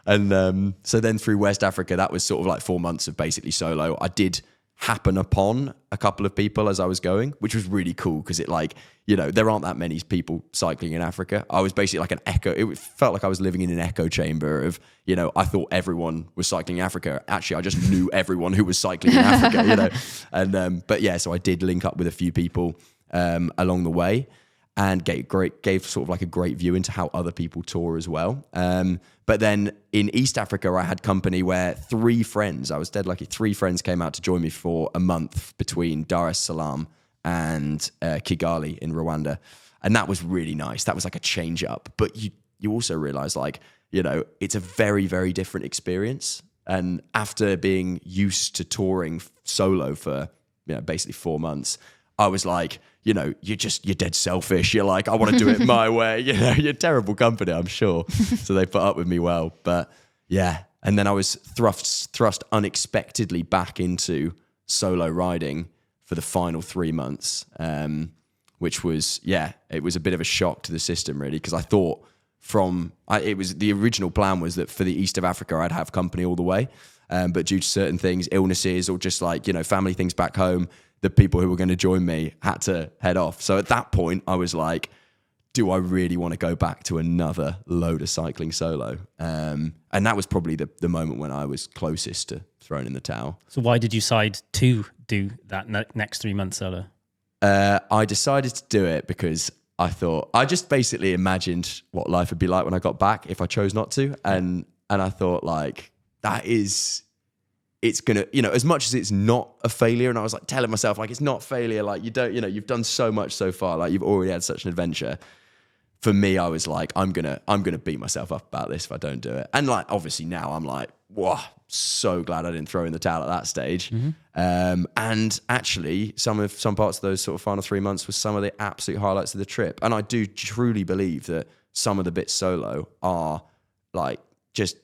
And so then through West Africa, that was sort of like 4 months of basically solo. I did happen upon a couple of people as I was going, which was really cool because it like, there aren't that many people cycling in Africa. I was basically like an echo. It felt like I was living in an echo chamber of, I thought everyone was cycling in Africa. Actually, I just knew everyone who was cycling in Africa, And, but yeah, so I did link up with a few people along the way and gave sort of like a great view into how other people tour as well. But then in East Africa, I had company where 3 friends, I was dead lucky, 3 friends came out to join me for a month between Dar es Salaam and Kigali in Rwanda. And that was really nice. That was like a change up. But you also realize like, it's a very, very different experience. And after being used to touring solo for, basically 4 months, I was like, you're dead selfish. You're like, I want to do it my way. You're terrible company, I'm sure. So they put up with me well. But yeah. And then I was thrust unexpectedly back into solo riding for the final 3 months, which was, it was a bit of a shock to the system really. Because I thought the original plan was that for the east of Africa, I'd have company all the way. But due to certain things, illnesses or just like, family things back home, the people who were going to join me had to head off. So at that point, I was like, do I really want to go back to another load of cycling solo? And that was probably the moment when I was closest to throwing in the towel. So why did you decide to do that next 3 months solo? I decided to do it because I just basically imagined what life would be like when I got back if I chose not to. And I thought like, it's gonna, as much as it's not a failure, and I was like telling myself like it's not failure, like you don't, you've done so much so far, like you've already had such an adventure. For me, I was like, I'm gonna beat myself up about this if I don't do it. And like obviously now I'm like, wow, so glad I didn't throw in the towel at that stage. Mm-hmm. And actually, some parts of those sort of final 3 months was some of the absolute highlights of the trip. And I do truly believe that some of the bits solo are like just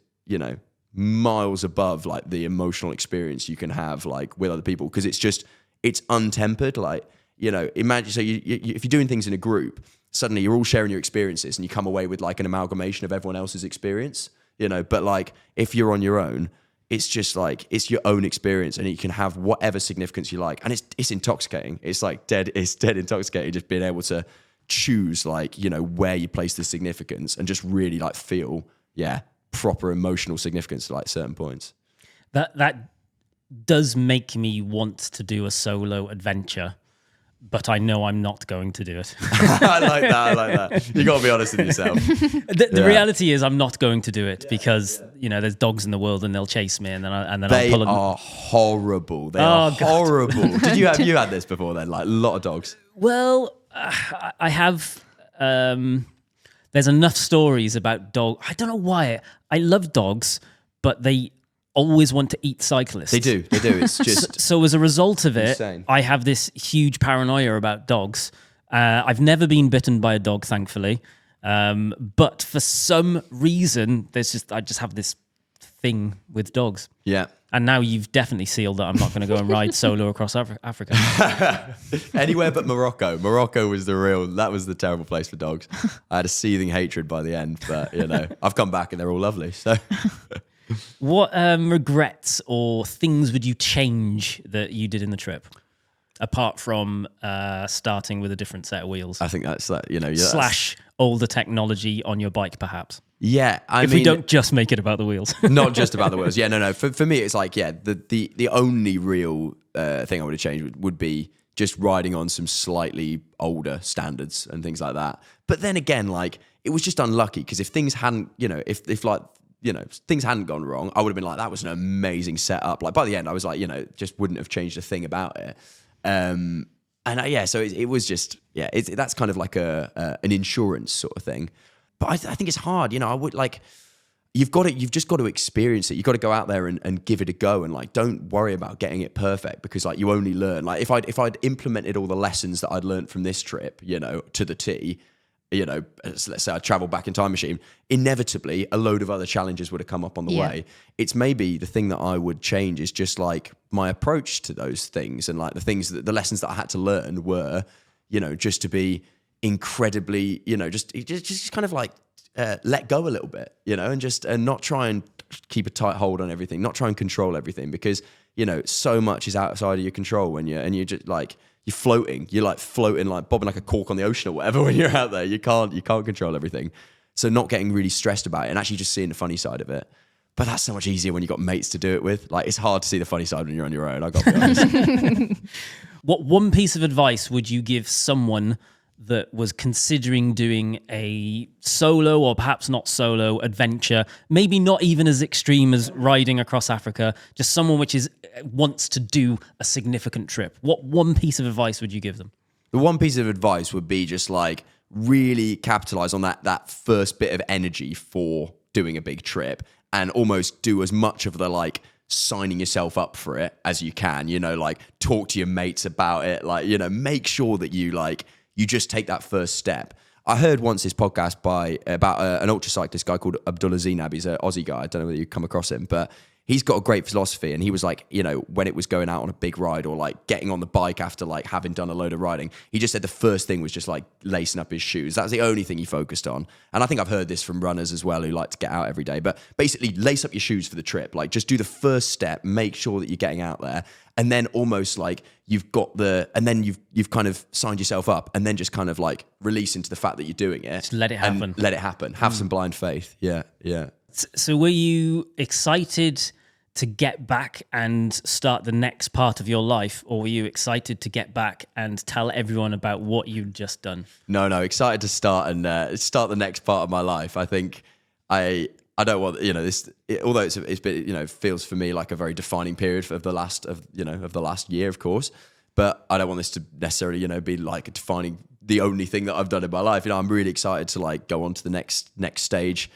miles above like the emotional experience you can have like with other people, because it's untempered. Like imagine, so you if you're doing things in a group, suddenly you're all sharing your experiences and you come away with like an amalgamation of everyone else's experience, but like if you're on your own, it's just like it's your own experience and you can have whatever significance you like, and it's intoxicating. It's dead intoxicating just being able to choose like where you place the significance and just really like feel proper emotional significance to like certain points. That does make me want to do a solo adventure, but I know I'm not going to do it. I like that. You got to be honest with yourself. The reality is I'm not going to do it because there's dogs in the world and they'll chase me and then they I'll pull them. are horrible. They are horrible. Did you had this before then? Like a lot of dogs. Well, I have. There's enough stories about dogs. I don't know why. I love dogs, but they always want to eat cyclists. They do. It's just... So as a result of it, insane. I have this huge paranoia about dogs. I've never been bitten by a dog, thankfully. But for some reason, I just have this thing with dogs. Yeah. And now you've definitely sealed that I'm not going to go and ride solo across Africa. Anywhere but Morocco. Morocco was that was the terrible place for dogs. I had a seething hatred by the end, but I've come back and they're all lovely. So, what regrets or things would you change that you did in the trip? apart from starting with a different set of wheels. I think that's that. Slash older technology on your bike, perhaps. Yeah, if we don't just make it about the wheels. Not just about the wheels. Yeah, no. For me, it's like, the only real thing I would have changed would be just riding on some slightly older standards and things like that. But then again, like, it was just unlucky because if things hadn't, if things hadn't gone wrong, I would have been like, that was an amazing setup. Like by the end, I was like, just wouldn't have changed a thing about it. So it was just, that's kind of like an insurance sort of thing. But I think it's hard, I would like, you've just got to experience it. You've got to go out there and give it a go, and like, don't worry about getting it perfect, because like, you only learn. Like if I'd implemented all the lessons that I'd learned from this trip, to the T, let's say I traveled back in time machine, inevitably a load of other challenges would have come up on the way. It's maybe the thing that I would change is just like my approach to those things, and like the lessons that I had to learn were, just to be incredibly, just kind of like let go a little bit, and not try and keep a tight hold on everything, not try and control everything, because so much is outside of your control when you're just like, you're floating, like bobbing like a cork on the ocean or whatever. When you're out there, you can't control everything. So not getting really stressed about it and actually just seeing the funny side of it. But that's so much easier when you've got mates to do it with. Like, it's hard to see the funny side when you're on your own, I got to be honest. What one piece of advice would you give someone that was considering doing a solo, or perhaps not solo, adventure, maybe not even as extreme as riding across Africa, just someone which wants to do a significant trip? What one piece of advice would you give them? The one piece of advice would be just like, really capitalize on that first bit of energy for doing a big trip, and almost do as much of the like signing yourself up for it as you can, like talk to your mates about it, like, make sure that you just take that first step. I heard once this podcast about an ultra cyclist guy called Abdullah Zainab. He's an Aussie guy. I don't know whether you've come across him, but he's got a great philosophy. And he was like, when it was going out on a big ride, or like getting on the bike after like having done a load of riding, he just said the first thing was just like lacing up his shoes. That's the only thing he focused on. And I think I've heard this from runners as well who like to get out every day. But basically, lace up your shoes for the trip. Like, just do the first step, make sure that you're getting out there. And then almost like you've kind of signed yourself up, and then just kind of like release into the fact that you're doing it. Just let it happen. Let it happen. Have some blind faith. Yeah. So were you excited to get back and start the next part of your life, or were you excited to get back and tell everyone about what you'd just done? No, excited to start the next part of my life. I think I don't want, this, although it's been, feels for me like a very defining period of the last year, of course, but I don't want this to necessarily, be like defining the only thing that I've done in my life. I'm really excited to like go on to the next stage.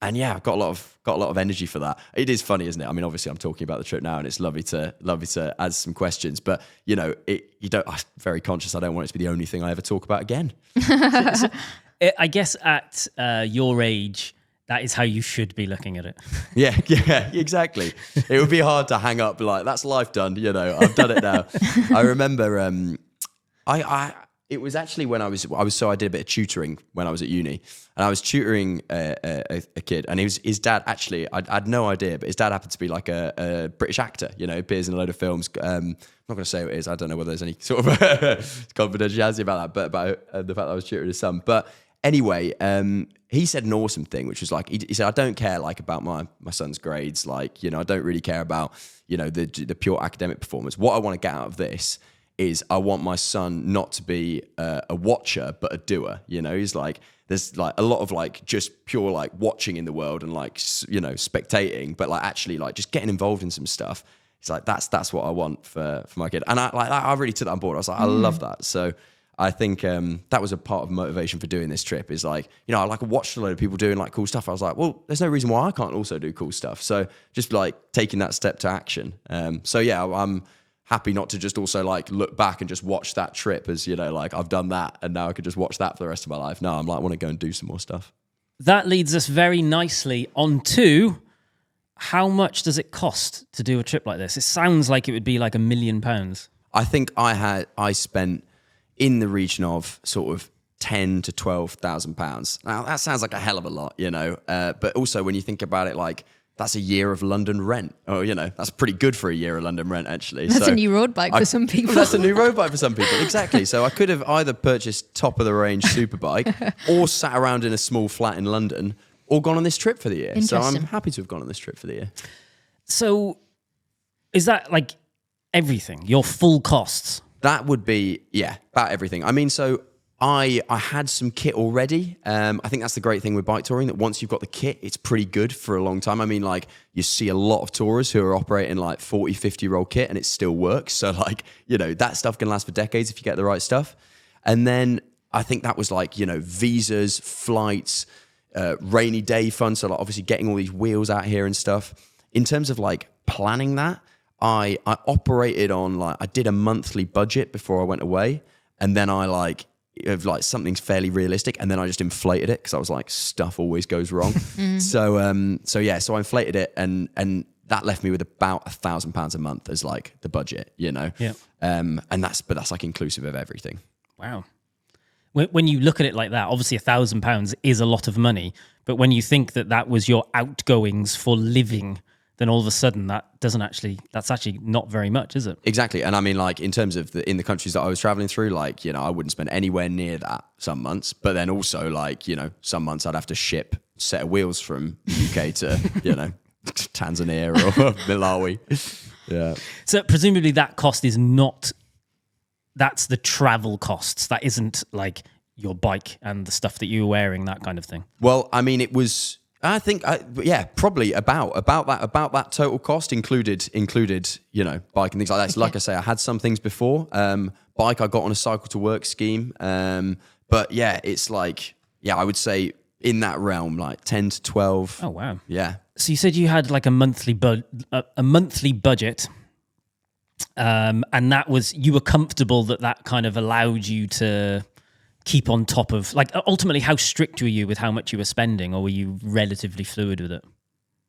And yeah, I've got a lot of energy for that. It is funny, isn't it? I mean, obviously I'm talking about the trip now, and it's lovely to add some questions, but I'm very conscious I don't want it to be the only thing I ever talk about again. I guess at your age, that is how you should be looking at it. Yeah, exactly. It would be hard to hang up like, that's life done, I've done it now. I remember it was actually when I did a bit of tutoring when I was at uni, and I was tutoring a kid, and his dad actually, I had no idea, but his dad happened to be like a British actor, appears in a load of films. I'm not going to say what it is. I don't know whether there's any sort of confidentiality about that, but about the fact that I was tutoring his son. But anyway, he said an awesome thing, which was like, he said, I don't care like about my son's grades. Like, I don't really care about, the pure academic performance. What I want to get out of this is I want my son not to be a watcher, but a doer. He's like, there's like a lot of like just pure like watching in the world and like, spectating, but like actually like just getting involved in some stuff. It's like, that's what I want for my kid. And I really took that on board. I was like, I love that. So I think that was a part of motivation for doing this trip, is like, I watched a load of people doing like cool stuff. I was like, well, there's no reason why I can't also do cool stuff. So just like taking that step to action. So yeah, I'm happy not to just also like look back and just watch that trip as, like I've done that and now I could just watch that for the rest of my life. No, I'm like, I want to go and do some more stuff. That leads us very nicely onto how much does it cost to do a trip like this? It sounds like it would be like £1 million. I think I spent in the region of sort of £10,000 to £12,000. Now that sounds like a hell of a lot, but also when you think about it, like that's a year of London rent. Oh, that's pretty good for a year of London rent, actually. That's a new road bike for some people. That's a new road bike for some people, exactly. So I could have either purchased top of the range superbike or sat around in a small flat in London or gone on this trip for the year. So I'm happy to have gone on this trip for the year. So is that like everything, your full costs? That would be, about everything. I mean, so I had some kit already. I think that's the great thing with bike touring, that once you've got the kit, it's pretty good for a long time. I mean, like, you see a lot of tourers who are operating like 40, 50-year-old kit and it still works. So like, that stuff can last for decades if you get the right stuff. And then I think that was like, visas, flights, rainy day fun. So like obviously getting all these wheels out here and stuff. In terms of like planning that, I operated on I did a monthly budget before I went away. And then I something's fairly realistic, and then I just inflated it because I was like, stuff always goes wrong. So I inflated it, and that left me with about £1,000 a month as like the budget, Yeah. And that's like inclusive of everything. Wow. When you look at it like that, obviously £1,000 is a lot of money, but when you think that was your outgoings for living, then all of a sudden that's actually not very much, is it? Exactly. And I mean, like, in terms of in the countries that I was traveling through, like, I wouldn't spend anywhere near that some months, but then also like, some months I'd have to ship a set of wheels from UK to, Tanzania or Malawi. Yeah. So presumably that cost is that's the travel costs. That isn't like your bike and the stuff that you were wearing, that kind of thing. Well, I mean, it was, I think, probably about that total cost included, bike and things like that. So like I say, I had some things before. Bike, I got on a cycle to work scheme. But yeah, it's like, I would say in that realm, like 10 to 12. Oh, wow. Yeah. So you said you had like a monthly budget. And that was, you were comfortable that kind of allowed you to keep on top of, like, ultimately, how strict were you with how much you were spending, or were you relatively fluid with it?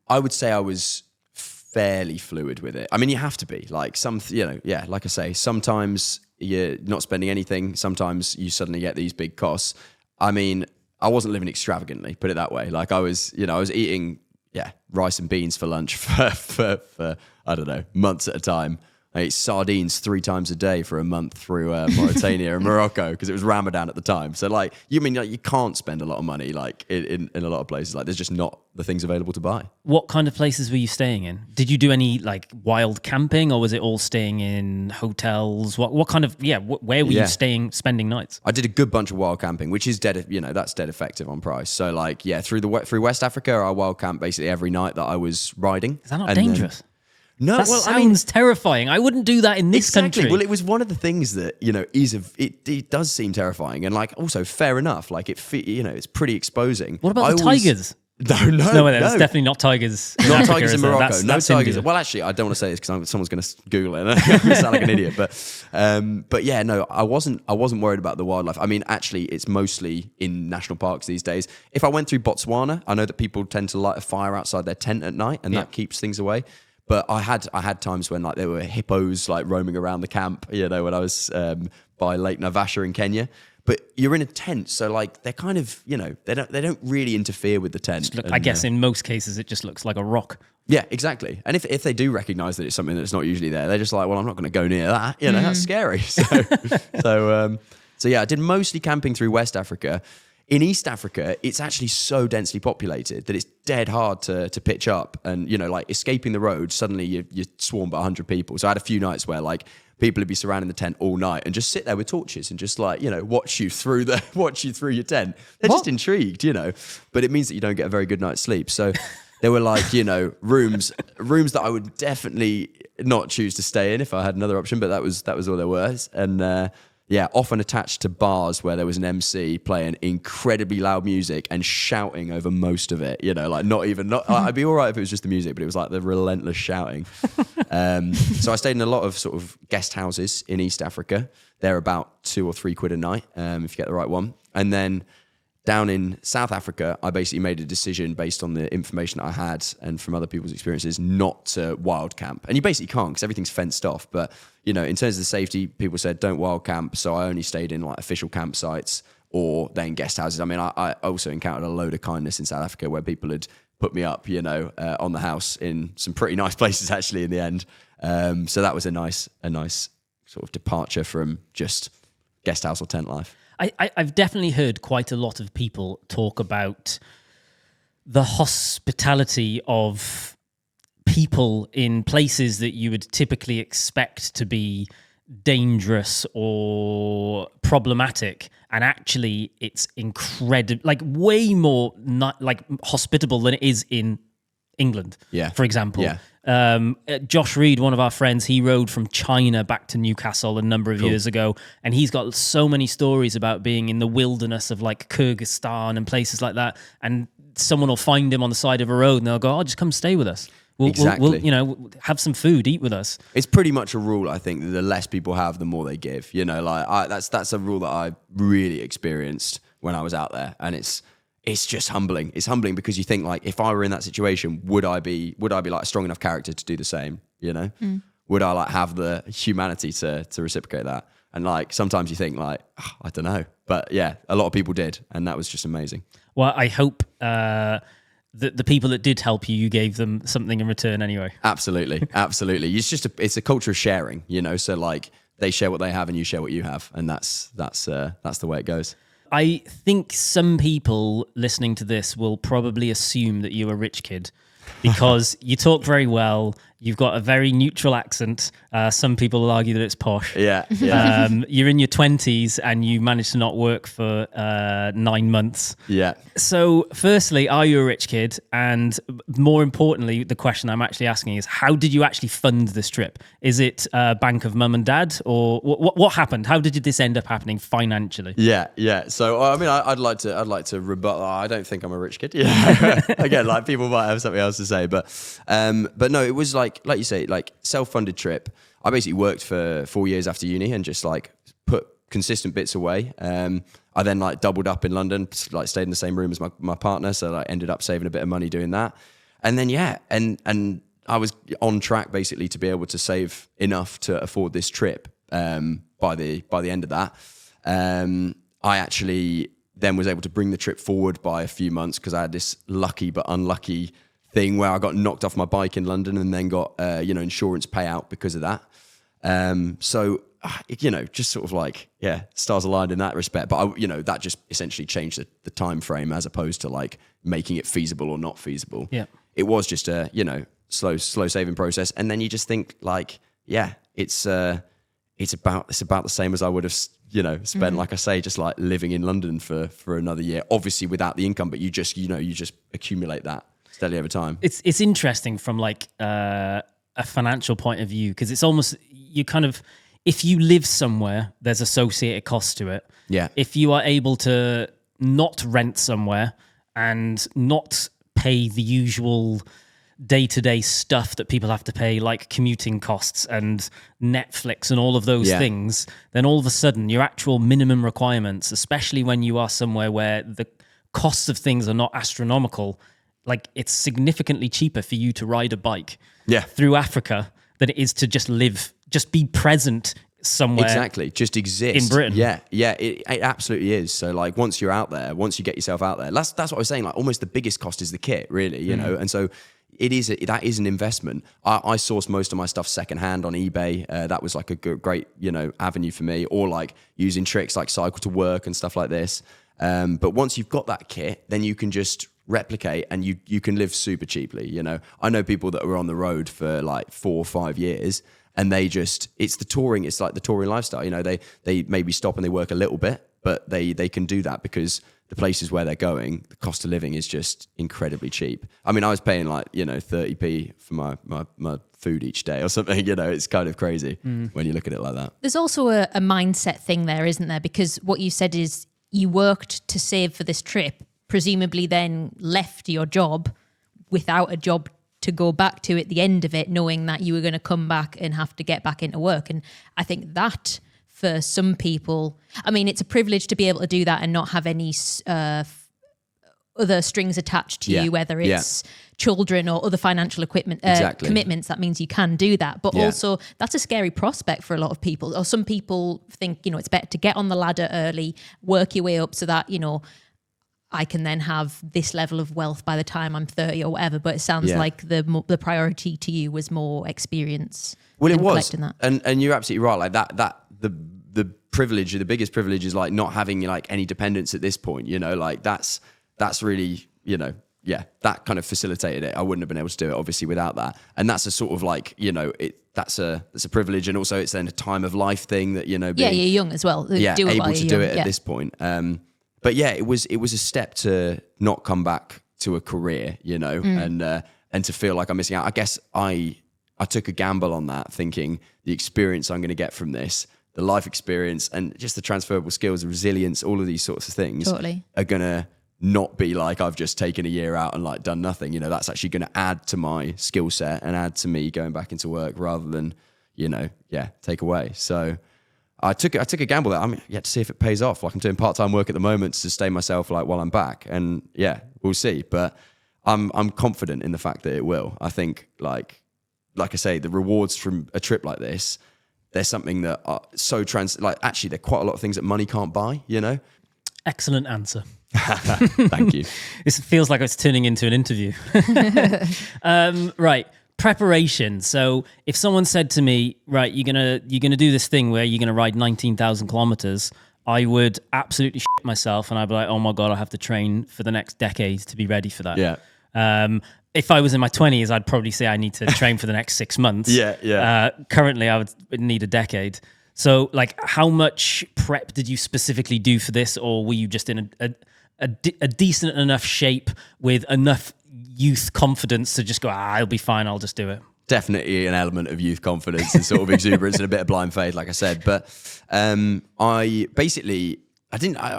I would say I was fairly fluid with it. I mean, you have to be, like, like I say, sometimes you're not spending anything. Sometimes you suddenly get these big costs. I mean, I wasn't living extravagantly, put it that way. Like, I was eating, rice and beans for lunch for I don't know, months at a time. I ate sardines 3 times a day for a month through Mauritania and Morocco because it was Ramadan at the time. So like, you can't spend a lot of money like in a lot of places. Like, there's just not the things available to buy. What kind of places were you staying in? Did you do any like wild camping, or was it all staying in hotels? What kind of where were you spending nights? I did a good bunch of wild camping, which is dead. That's dead effective on price. So like through West Africa, I wild camped basically every night that I was riding. Is that not dangerous? No, that sounds terrifying. I wouldn't do that in this country. Well, it was one of the things that it does seem terrifying, and like also fair enough. Like it's pretty exposing. What about the tigers? No, there's definitely not tigers. Not tigers in Morocco. That's tigers. India. Well, actually, I don't want to say this because someone's going to Google it. And I'm going to sound like an idiot. But yeah, no, I wasn't worried about the wildlife. I mean, actually, it's mostly in national parks these days. If I went through Botswana, I know that people tend to light a fire outside their tent at night, and that keeps things away. But I had times when like there were hippos like roaming around the camp, when I was by Lake Naivasha in Kenya. But you're in a tent, so like they're kind of, they don't really interfere with the tent. I guess in most cases it just looks like a rock. Yeah, exactly. And if they do recognise that it's something that's not usually there, they're just like, well, I'm not going to go near that. That's scary. So yeah, I did mostly camping through West Africa. In East Africa, it's actually so densely populated that it's dead hard to pitch up. And, like escaping the road, suddenly you're swarmed by 100 people. So I had a few nights where like people would be surrounding the tent all night and just sit there with torches and just like, watch you through your tent. They're just intrigued, but it means that you don't get a very good night's sleep. So there were like, rooms that I would definitely not choose to stay in if I had another option, but that was all there was. And, often attached to bars where there was an MC playing incredibly loud music and shouting over most of it. I'd be all right if it was just the music, but it was like the relentless shouting. So I stayed in a lot of sort of guest houses in East Africa. They're about £2 or £3 a night if you get the right one. And then down in South Africa, I basically made a decision based on the information that I had and from other people's experiences not to wild camp. And you basically can't because everything's fenced off. But, in terms of the safety, people said don't wild camp. So I only stayed in like official campsites or then guest houses. I mean, I also encountered a load of kindness in South Africa where people had put me up, on the house in some pretty nice places actually in the end. So that was a nice sort of departure from just guest house or tent life. I've definitely heard quite a lot of people talk about the hospitality of people in places that you would typically expect to be dangerous or problematic, and actually it's incredible, like way more not like hospitable than it is in England, for example. Josh Reed, one of our friends, he rode from China back to Newcastle a number of years ago, and he's got so many stories about being in the wilderness of like Kyrgyzstan and places like that, and someone will find him on the side of a road and they'll go, just come stay with us. We'll have some food, eat with us. It's pretty much a rule, I think, that the less people have, the more they give. That's a rule that I really experienced when I was out there, and it's just humbling. It's humbling because you think, like, if I were in that situation, would I be like a strong enough character to do the same? Would I like have the humanity to reciprocate that? And like sometimes you think like, I don't know, but yeah, a lot of people did, and that was just amazing. Well, I hope the people that did help you gave them something in return anyway. Absolutely. It's a culture of sharing, So like they share what they have and you share what you have, and that's the way it goes. I think some people listening to this will probably assume that you're a rich kid because you talk very well. You've got a very neutral accent. Some people will argue that it's posh. Yeah. You're in your 20s and you managed to not work for 9 months. Yeah. So firstly, are you a rich kid? And more importantly, the question I'm actually asking is, how did you actually fund this trip? Is it bank of mum and dad, or what happened? How did this end up happening financially? Yeah. So I mean, I'd like to rebut. I don't think I'm a rich kid. Yeah. Again, like people might have something else to say, but no, it was like you say, like self-funded trip. I basically worked for 4 years after uni and just like put consistent bits away. I then like doubled up in London, like stayed in the same room as my partner. So I ended up saving a bit of money doing that. And then, and I was on track basically to be able to save enough to afford this trip by the end of that. I actually then was able to bring the trip forward by a few months because I had this lucky but unlucky thing where I got knocked off my bike in London and then got insurance payout because of that. So just sort of like stars aligned in that respect. But that just essentially changed the time frame as opposed to like making it feasible or not feasible. Yeah, it was just a slow saving process, and then you just think like it's about the same as I would have spent, like I say, just like living in London for another year, obviously without the income, but you just accumulate that steadily over time. It's interesting from like a financial point of view, because it's almost, you kind of, if you live somewhere, there's associated costs to it. Yeah. If you are able to not rent somewhere and not pay the usual day-to-day stuff that people have to pay, like commuting costs and Netflix and all of those things, then all of a sudden your actual minimum requirements, especially when you are somewhere where the costs of things are not astronomical, like it's significantly cheaper for you to ride a bike through Africa than it is to just live, just be present somewhere. Exactly, just exist in Britain. It absolutely is. So like once you're out there, once you get yourself out there, that's what I was saying, like almost the biggest cost is the kit, really, you know. And so that is an investment. I sourced most of my stuff secondhand on eBay. That was like a great avenue for me, or like using tricks like cycle to work and stuff like this. But once you've got that kit, then you can just replicate and you can live super cheaply. I know people that were on the road for like 4 or 5 years, and it's like the touring lifestyle. They maybe stop and they work a little bit, but they can do that because the places where they're going, the cost of living is just incredibly cheap. I mean, I was paying like 30p for my food each day or something. It's kind of crazy when you look at it like that. There's also a mindset thing there, isn't there? Because what you said is you worked to save for this trip, presumably then left your job without a job to go back to at the end of it, knowing that you were going to come back and have to get back into work. And I think that for some people, I mean, it's a privilege to be able to do that and not have any other strings attached to you, whether it's children or other financial commitments. That means you can do that. But also that's a scary prospect for a lot of people. Or some people think, it's better to get on the ladder early, work your way up so that, I can then have this level of wealth by the time I'm 30 or whatever. But it sounds Yeah. like the priority to you was more experience. Well, it and was, collecting that. and you're absolutely right. Like that the privilege, the biggest privilege is like not having like any dependence at this point. You know, like that's really, you know, yeah, that kind of facilitated it. I wouldn't have been able to do it obviously without that. And that's a sort of like, you know, that's a privilege, and also it's then a time of life thing that, you know, Yeah, being, you're young as well. yeah, Do it able while to you're do young. it at this point. But yeah, it was a step to not come back to a career, you know, and to feel like I'm missing out. I guess I took a gamble on that, thinking the experience I'm going to get from this, the life experience, and just the transferable skills, the resilience, all of these sorts of things Totally. are going to not be like I've just taken a year out and like done nothing. You know, that's actually going to add to my skill set and add to me going back into work rather than, you know, take away. So I took a gamble there. I'm yet to see if it pays off. Like I'm doing part-time work at the moment to sustain myself like while I'm back, and yeah, we'll see. But I'm confident in the fact that it will. I think like I say, the rewards from a trip like this, there's something that are so actually there are quite a lot of things that money can't buy, you know? Excellent answer. Thank you. This feels like it's turning into an interview. Right. Preparation. So if someone said to me, right, you're gonna do this thing where you're gonna ride 19,000 kilometers, I would absolutely shit myself, and I'd be like, oh my God, I have to train for the next decade to be ready for that. Yeah. If I was in my 20s, I'd probably say I need to train for the next 6 months. Yeah. Currently, I would need a decade. So, like, how much prep did you specifically do for this, or were you just in a decent enough shape with enough youth confidence to just go, I'll be fine, I'll just do it? Definitely an element of youth confidence and sort of exuberance and a bit of blind faith, like I said. But I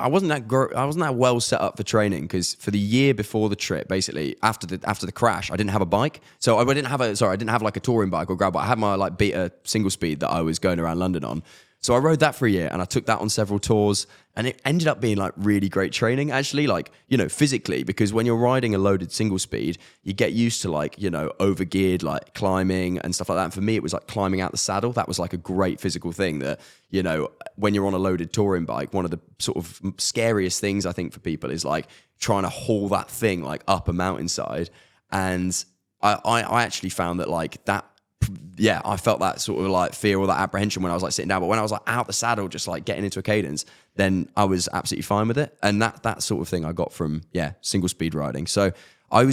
wasn't that well set up for training, because for the year before the trip, basically after the crash, I didn't have a bike. So I didn't have like a touring bike or grab bike. I had my like Beta single speed that I was going around London on. So I rode that for a year, and I took that on several tours, and it ended up being like really great training, actually, like, you know, physically, because when you're riding a loaded single speed, you get used to like, you know, overgeared, like climbing and stuff like that. And for me, it was like climbing out the saddle. That was like a great physical thing that, you know, when you're on a loaded touring bike, one of the sort of scariest things I think for people is like trying to haul that thing like up a mountainside. And I actually found that like that, yeah, I felt that sort of like fear or that apprehension when I was like sitting down. But when I was like out the saddle, just like getting into a cadence, then I was absolutely fine with it. And that sort of thing I got from, single speed riding. So I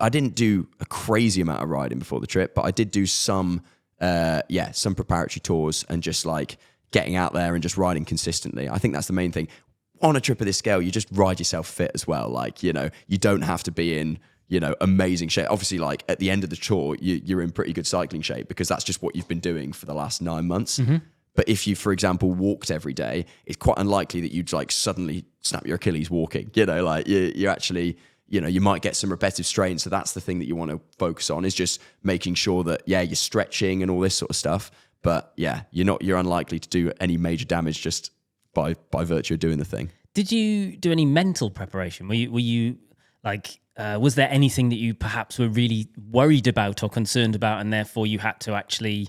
didn't do a crazy amount of riding before the trip, but I did do some preparatory tours and just like getting out there and just riding consistently. I think that's the main thing. On a trip of this scale, you just ride yourself fit as well. Like, you know, you don't have to be in, you know, amazing shape. Obviously, like at the end of the tour, you're in pretty good cycling shape because that's just what you've been doing for the last 9 months. Mm-hmm. But if you, for example, walked every day, it's quite unlikely that you'd like suddenly snap your Achilles walking. You know, like you actually, you know, you might get some repetitive strain. So that's the thing that you want to focus on, is just making sure that, you're stretching and all this sort of stuff. But you're unlikely to do any major damage just by virtue of doing the thing. Did you do any mental preparation? Were you like, was there anything that you perhaps were really worried about or concerned about, and therefore you had to actually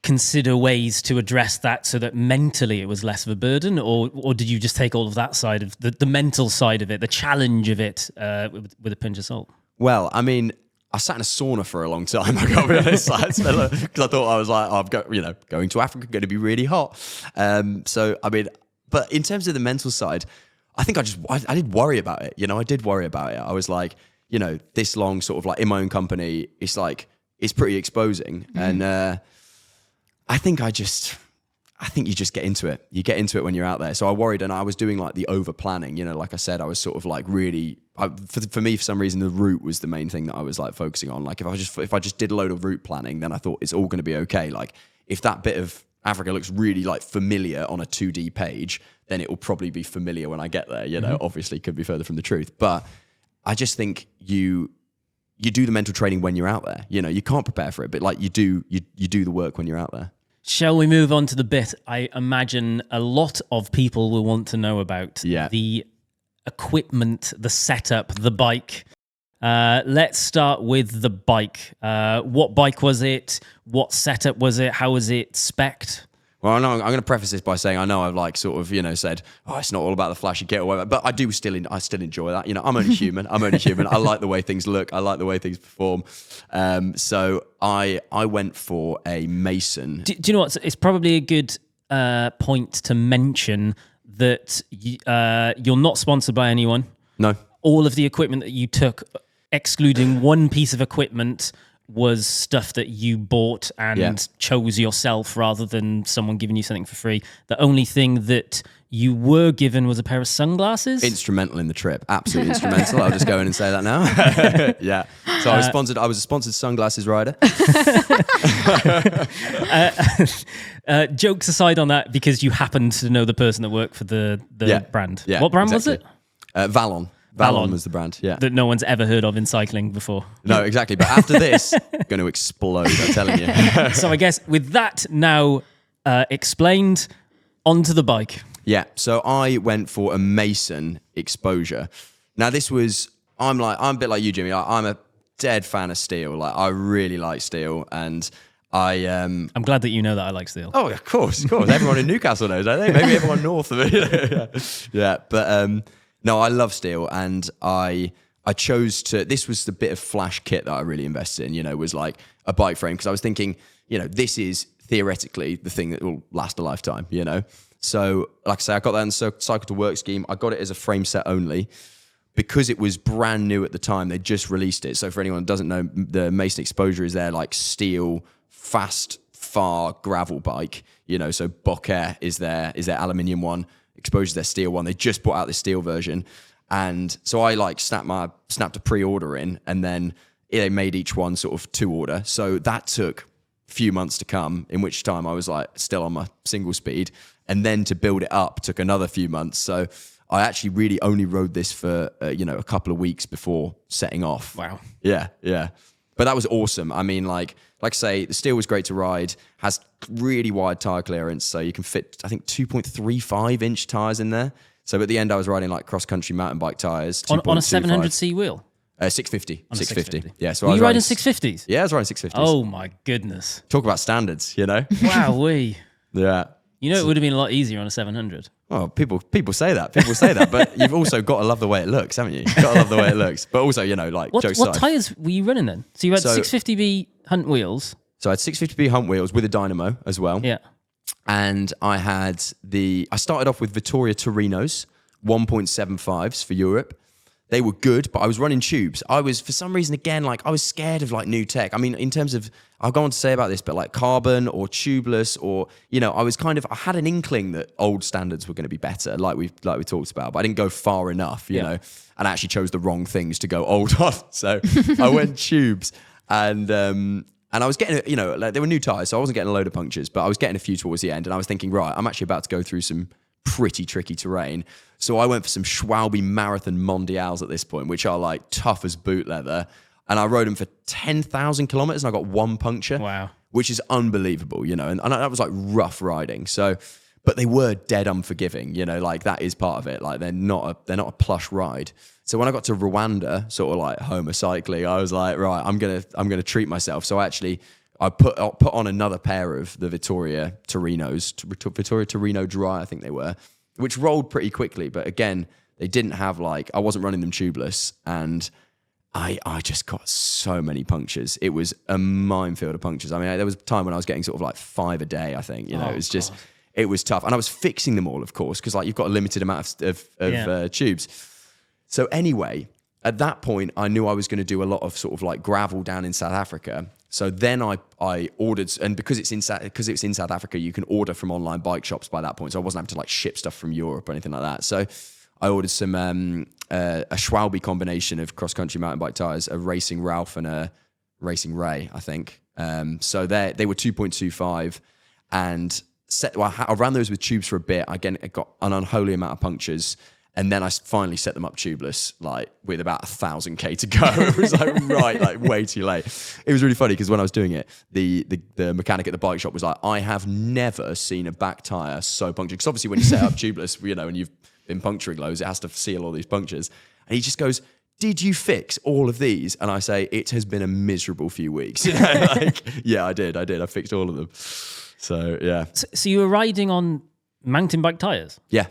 consider ways to address that so that mentally it was less of a burden? Or did you just take all of that side of the mental side of it, the challenge of it, with a pinch of salt? Well, I mean, I sat in a sauna for a long time, I gotta be honest, because I thought I was like, going to Africa, going to be really hot. So, I mean, but in terms of the mental side, I think I did worry about it. You know, I did worry about it. I was like, you know, this long sort of like in my own company, it's like, it's pretty exposing. Mm-hmm. And I think you just get into it. You get into it when you're out there. So I worried, and I was doing like the over planning, you know, like I said, I was sort of like really, for me, for some reason, the route was the main thing that I was like focusing on. Like if I just did a load of route planning, then I thought it's all going to be okay. Like if that bit of Africa looks really like familiar on a 2D page, then it will probably be familiar when I get there. You know, obviously could be further from the truth, but I just think you do the mental training when you're out there. You know, you can't prepare for it, but like you do the work when you're out there. Shall we move on to the bit I imagine a lot of people will want to know about? The equipment, the setup, the bike. Let's start with the bike. What bike was it? What setup was it? How was it spec'd? Well, I know, I'm going to preface this by saying I know I've like sort of, you know, said, oh, it's not all about the flashy kit or whatever, but I do I still enjoy that. You know, I'm only human. I like the way things look. I like the way things perform. So I went for a Mason. Do you know what? It's probably a good point to mention that you're not sponsored by anyone. No. All of the equipment that you took, excluding one piece of equipment, was stuff that you bought and chose yourself rather than someone giving you something for free. The only thing that you were given was a pair of sunglasses. Instrumental in the trip. Absolutely instrumental. I'll just go in and say that now. Yeah. So I was a sponsored sunglasses rider. Jokes aside on that, because you happened to know the person that worked for the brand. Yeah, What brand was it? Valon. Valon was the brand, yeah. That no one's ever heard of in cycling before. No, exactly. But after this, going to explode, I'm telling you. So I guess with that now explained, onto the bike. Yeah, so I went for a Mason exposure. Now this was, I'm a bit like you, Jimmy. I'm a dead fan of steel. Like I really like steel, and I'm glad that you know that I like steel. Oh, of course. Everyone in Newcastle knows, don't they? Maybe everyone north of it. Yeah, but no, I love steel, and I chose to. This was the bit of flash kit that I really invested in. You know, was like a bike frame, because I was thinking, you know, this is theoretically the thing that will last a lifetime. You know, so like I say, I got that in the Cycle to Work scheme. I got it as a frame set only because it was brand new at the time. They just released it. So for anyone who doesn't know, the Mason Exposure is their like steel fast far gravel bike. You know, so Bokeh is their aluminium one. Exposure's their steel one. They just brought out the steel version, and so I like snapped a pre-order in, and then they made each one sort of to order. So that took a few months to come, in which time I was like still on my single speed, and then to build it up took another few months. So I actually really only rode this for a couple of weeks before setting off. Wow. Yeah. But that was awesome. I mean, like I say, the steel was great to ride, has really wide tyre clearance, so you can fit, I think, 2.35-inch tyres in there. So at the end, I was riding like cross-country mountain bike tyres. On a 700C wheel? 650. 650. Yeah, so Were you riding 650s? Yeah, I was riding 650s. Oh my goodness. Talk about standards, you know? Wowee. Yeah. You know, it would have been a lot easier on a 700. Oh, people say that. But you've also got to love the way it looks, haven't you? You've got to love the way it looks. But also, you know, like jokes aside. What tyres were you running then? So you had 650B Hunt wheels. So I had 650B Hunt wheels with a dynamo as well. Yeah. And I started off with Vittoria Torinos, 1.75s for Europe. They were good, but I was running tubes. I was, for some reason, again, like I was scared of like new tech. I mean, in terms of, I'll go on to say about this, but like carbon or tubeless, or, you know, I had an inkling that old standards were going to be better, like we talked about, but I didn't go far enough, you know, and I actually chose the wrong things to go old on. So I went tubes, and I was getting, you know, like, they were new tyres, so I wasn't getting a load of punctures, but I was getting a few towards the end, and I was thinking, right, I'm actually about to go through some pretty tricky terrain. So I went for some Schwalbe Marathon Mondials at this point, which are like tough as boot leather. And I rode them for 10,000 kilometers, and I got one puncture. Wow. Which is unbelievable, you know, and that was like rough riding. So, but they were dead unforgiving, you know, like that is part of it. Like they're not a plush ride. So when I got to Rwanda, sort of like Homer cycling, I was like, right, I'm gonna treat myself. So I put on another pair of the Vittoria Torinos, Vittoria Torino Dry, I think they were, which rolled pretty quickly. But again, they didn't have I wasn't running them tubeless, and I just got so many punctures. It was a minefield of punctures. I mean, there was a time when I was getting sort of like 5 a day, I think. You know, it was tough. And I was fixing them all, of course, because like you've got a limited amount of tubes. So anyway, at that point, I knew I was going to do a lot of sort of like gravel down in South Africa. So then I ordered, and because it's in South Africa, you can order from online bike shops by that point. So I wasn't having to like ship stuff from Europe or anything like that. So I ordered some a Schwalbe combination of cross-country mountain bike tires, a Racing Ralph and a Racing Ray, I think. So they were 2.25, and I ran those with tubes for a bit. Again, I got an unholy amount of punctures. And then I finally set them up tubeless, like with about 1,000 K to go. It was like way too late. It was really funny because when I was doing it, the mechanic at the bike shop was like, I have never seen a back tire so punctured. Because obviously when you set up tubeless, you know, and you've been puncturing loads, it has to seal all these punctures. And he just goes, did you fix all of these? And I say, it has been a miserable few weeks. You know, like, yeah, I did. I fixed all of them. So yeah. So you were riding on mountain bike tires? Yeah.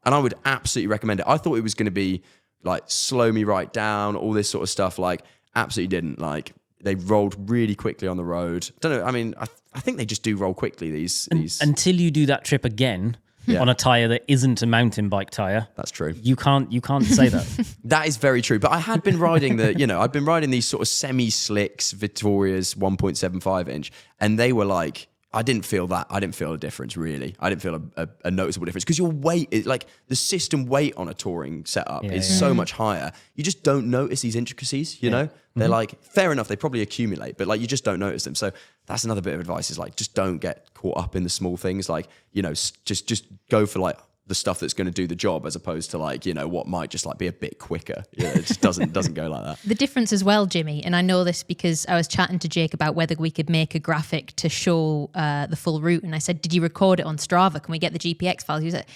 And I would absolutely recommend it. I thought it was going to be like slow me right down, all this sort of stuff. Like absolutely didn't. Like they rolled really quickly on the road. Don't know. I mean, I think they just do roll quickly. These Until you do that trip again on a tire that isn't a mountain bike tire. That's true. You can't say that. That is very true. But I had been riding I'd been riding these sort of semi-slicks Vittorias 1.75 inch, and they were like, I didn't feel a difference really. I didn't feel a noticeable difference because your weight is like the system weight on a touring setup is so much higher. You just don't notice these intricacies, you know? They're like, fair enough, they probably accumulate, but like you just don't notice them. So that's another bit of advice is like, just don't get caught up in the small things. Like, you know, just go for like the stuff that's going to do the job as opposed to like, you know, what might just like be a bit quicker. Yeah, it just doesn't go like that. The difference as well, Jimmy, and I know this because I was chatting to Jake about whether we could make a graphic to show the full route. And I said, did you record it on Strava? Can we get the GPX files? He was like,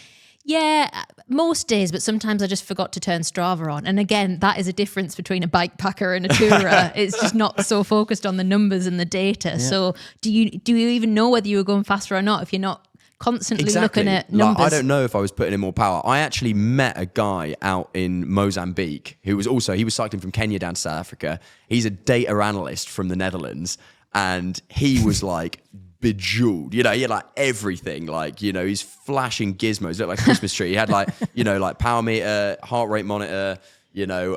yeah, most days, but sometimes I just forgot to turn Strava on. And again, that is a difference between a bike packer and a tourer. It's just not so focused on the numbers and the data. Yeah. So do you even know whether you were going faster or not if you're not constantly looking at numbers? Like, I don't know if I was putting in more power. I actually met a guy out in Mozambique who was he was cycling from Kenya down to South Africa. He's a data analyst from the Netherlands, and he was like bejeweled, you know, he had like everything, like, you know, he's flashing gizmos, looked like a Christmas tree. He had like, you know, like power meter, heart rate monitor, you know,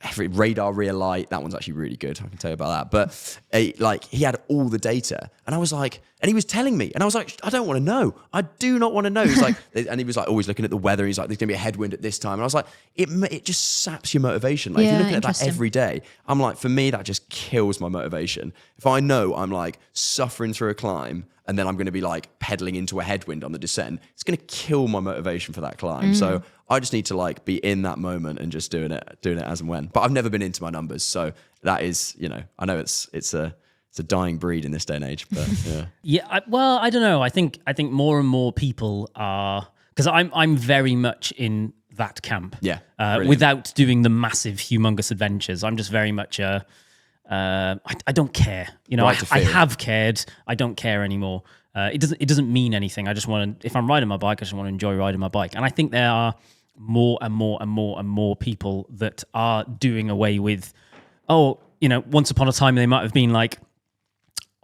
every radar rear light. That one's actually really good. I can tell you about that. But like he had all the data, and I was like, and he was telling me, and I was like, I don't want to know. I do not want to know. He's like, and he was like always looking at the weather. He's like, there's gonna be a headwind at this time, and I was like, it just saps your motivation. Like if you're looking at that every day, I'm like, for me that just kills my motivation. If I know I'm like suffering through a climb, and then I'm going to be like pedaling into a headwind on the descent, it's going to kill my motivation for that climb. So I just need to like be in that moment and just doing it as and when. But I've never been into my numbers, so that is, you know, I know it's a dying breed in this day and age. But yeah, I don't know. I think more and more people are, because I'm very much in that camp. Yeah, without doing the massive, humongous adventures, I'm just very much I don't care. You know, I have cared. I don't care anymore. It doesn't mean anything. I just want to, if I'm riding my bike, I just want to enjoy riding my bike. And I think there are more and more and more and more people that are doing away with, you know, once upon a time they might have been like,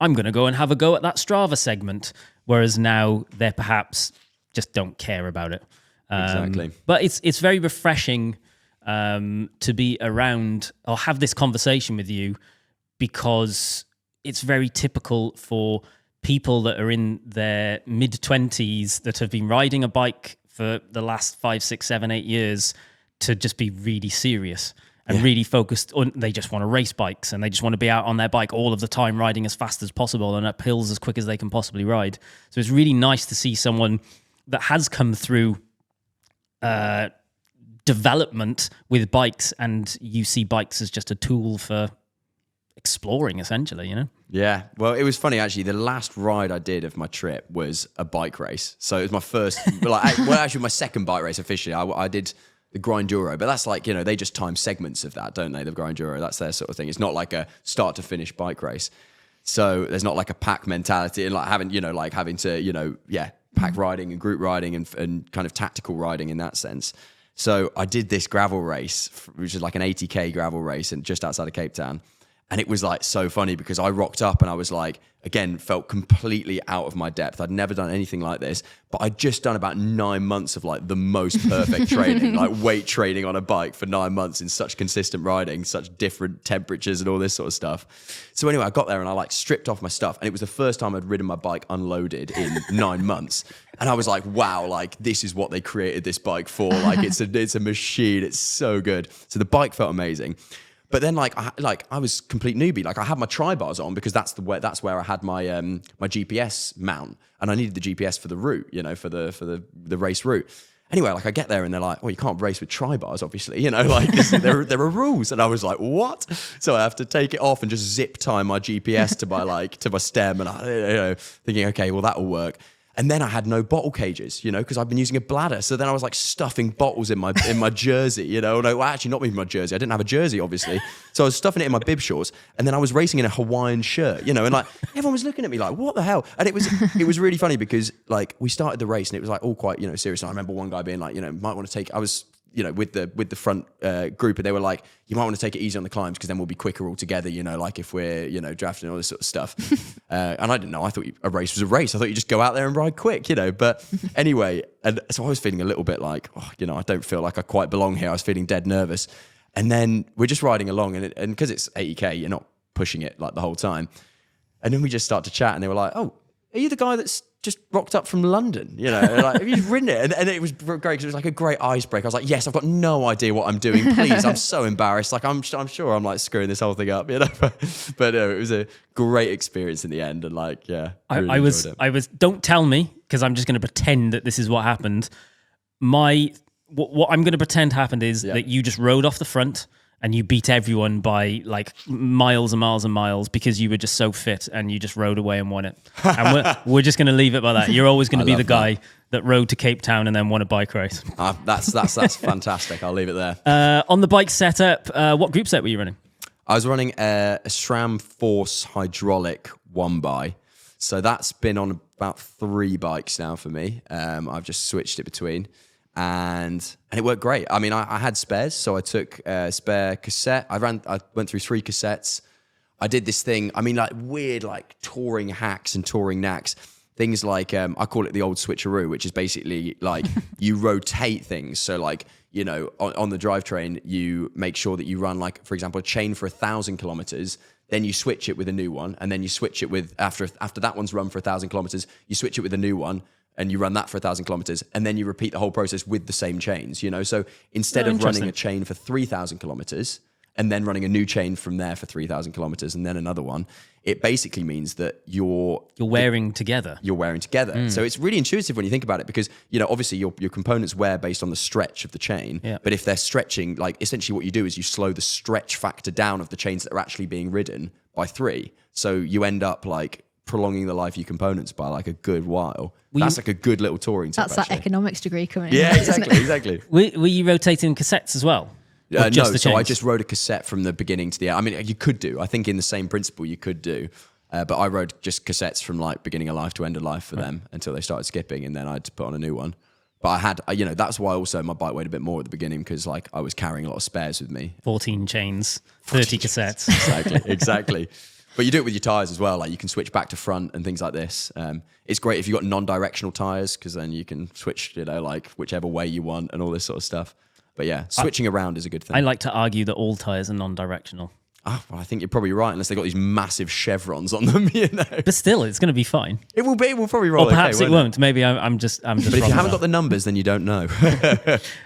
I'm going to go and have a go at that Strava segment. Whereas now they're perhaps just don't care about it. Exactly. But it's very refreshing to be around or have this conversation with you, because it's very typical for people that are in their mid-20s that have been riding a bike for the last 5, 6, 7, 8 years to just be really serious and really focused on, they just want to race bikes and they just want to be out on their bike all of the time, riding as fast as possible and up hills as quick as they can possibly ride. So it's really nice to see someone that has come through development with bikes, and you see bikes as just a tool for exploring, essentially, you know? Yeah. Well, it was funny, actually. The last ride I did of my trip was a bike race. So it was my first, actually my second bike race officially. I did the Grinduro, but that's like, you know, they just time segments of that, don't they? The Grinduro, that's their sort of thing. It's not like a start to finish bike race. So there's not like a pack mentality and like having to, pack riding and group riding and kind of tactical riding in that sense. So I did this gravel race, which is like an 80k gravel race and just outside of Cape Town. And it was like so funny because I rocked up and I was like, again, felt completely out of my depth. I'd never done anything like this, but I'd just done about 9 months of like the most perfect training, like weight training on a bike for 9 months in such consistent riding, such different temperatures and all this sort of stuff. So anyway, I got there and I like stripped off my stuff, and it was the first time I'd ridden my bike unloaded in 9 months. And I was like, wow, like this is what they created this bike for. Like it's a machine. It's so good. So the bike felt amazing. But then, I was complete newbie. Like, I had my tri-bars on because that's where I had my my GPS mount, and I needed the GPS for the route, you know, for the race route. Anyway, like I get there and they're like, "Oh, you can't race with tri-bars, obviously, you know, like there are rules." And I was like, "What?" So I have to take it off and just zip tie my GPS to my stem, and thinking, okay, well that'll work. And then I had no bottle cages, because I've been using a bladder. So then I was like stuffing bottles in my jersey, No, well, actually not even my jersey. I didn't have a jersey, obviously. So I was stuffing it in my bib shorts. And then I was racing in a Hawaiian shirt, and like everyone was looking at me like, what the hell? And it was really funny because like we started the race and it was like all quite, serious. And I remember one guy being like, might want to take, I was, with the front group, and they were like, you might want to take it easy on the climbs because then we'll be quicker all together, like if we're, drafting and all this sort of stuff. And I didn't know. I thought a race was a race. I thought you just go out there and ride quick, But anyway, and so I was feeling a little bit like, I don't feel like I quite belong here. I was feeling dead nervous. And then we're just riding along, and because it's 80K, you're not pushing it like the whole time. And then we just start to chat, and they were like, oh, are you the guy that's just rocked up from London, like, have you ridden it? And it was great because it was like a great icebreaker. I was like, yes, I've got no idea what I'm doing. Please, I'm so embarrassed. Like, I'm sure I'm like screwing this whole thing up, But it was a great experience in the end. And like, yeah, really I was, don't tell me, because I'm just going to pretend that this is what happened. What I'm going to pretend happened is that you just rode off the front and you beat everyone by like miles and miles and miles because you were just so fit and you just rode away and won it. And we're just going to leave it by that. You're always going to be the guy that rode to Cape Town and then won a bike race. That's fantastic. I'll leave it there. On the bike setup, what group set were you running? I was running a SRAM Force hydraulic 1x. So that's been on about 3 bikes now for me. I've just switched it between. And it worked great. I mean, I had spares, so I took a spare cassette. I went through 3 cassettes. I did this thing, I mean, like weird, like touring hacks and touring knacks. Things like, I call it the old switcheroo, which is basically like you rotate things. So like, on the drivetrain, you make sure that you run like, for example, a chain for 1,000 kilometers. Then you switch it with a new one. And then you switch it with, after that one's run for 1,000 kilometers, you switch it with a new one. And you run that for 1,000 kilometers, and then you repeat the whole process with the same chains, So instead of running a chain for 3,000 kilometers and then running a new chain from there for 3,000 kilometers and then another one, it basically means that you're wearing together. You're wearing together. So it's really intuitive when you think about it because, obviously your components wear based on the stretch of the chain. Yeah. But if they're stretching, like essentially what you do is you slow the stretch factor down of the chains that are actually being ridden by 3. So you end up like prolonging the life of your components by like a good while. That's like a good little touring tip. That's actually. that economics degree coming in. Yeah, exactly. Were you rotating cassettes as well? No, so I just rode a cassette from the beginning to the end. I mean, you could do. I think in the same principle you could do. But I rode just cassettes from like beginning of life to end of life for them until they started skipping, and then I had to put on a new one. But I had, that's why also my bike weighed a bit more at the beginning because like I was carrying a lot of spares with me. 14 chains, 30 cassettes. Exactly. But you do it with your tyres as well. Like you can switch back to front and things like this. It's great if you've got non-directional tyres because then you can switch, like whichever way you want and all this sort of stuff. But yeah, switching around is a good thing. I like to argue that all tyres are non-directional. Oh, well, I think you're probably right, unless they've got these massive chevrons on them, But still, it's going to be fine. It will be. It will probably roll. Or perhaps okay, it won't. Maybe I'm just. But if you haven't got the numbers, then you don't know.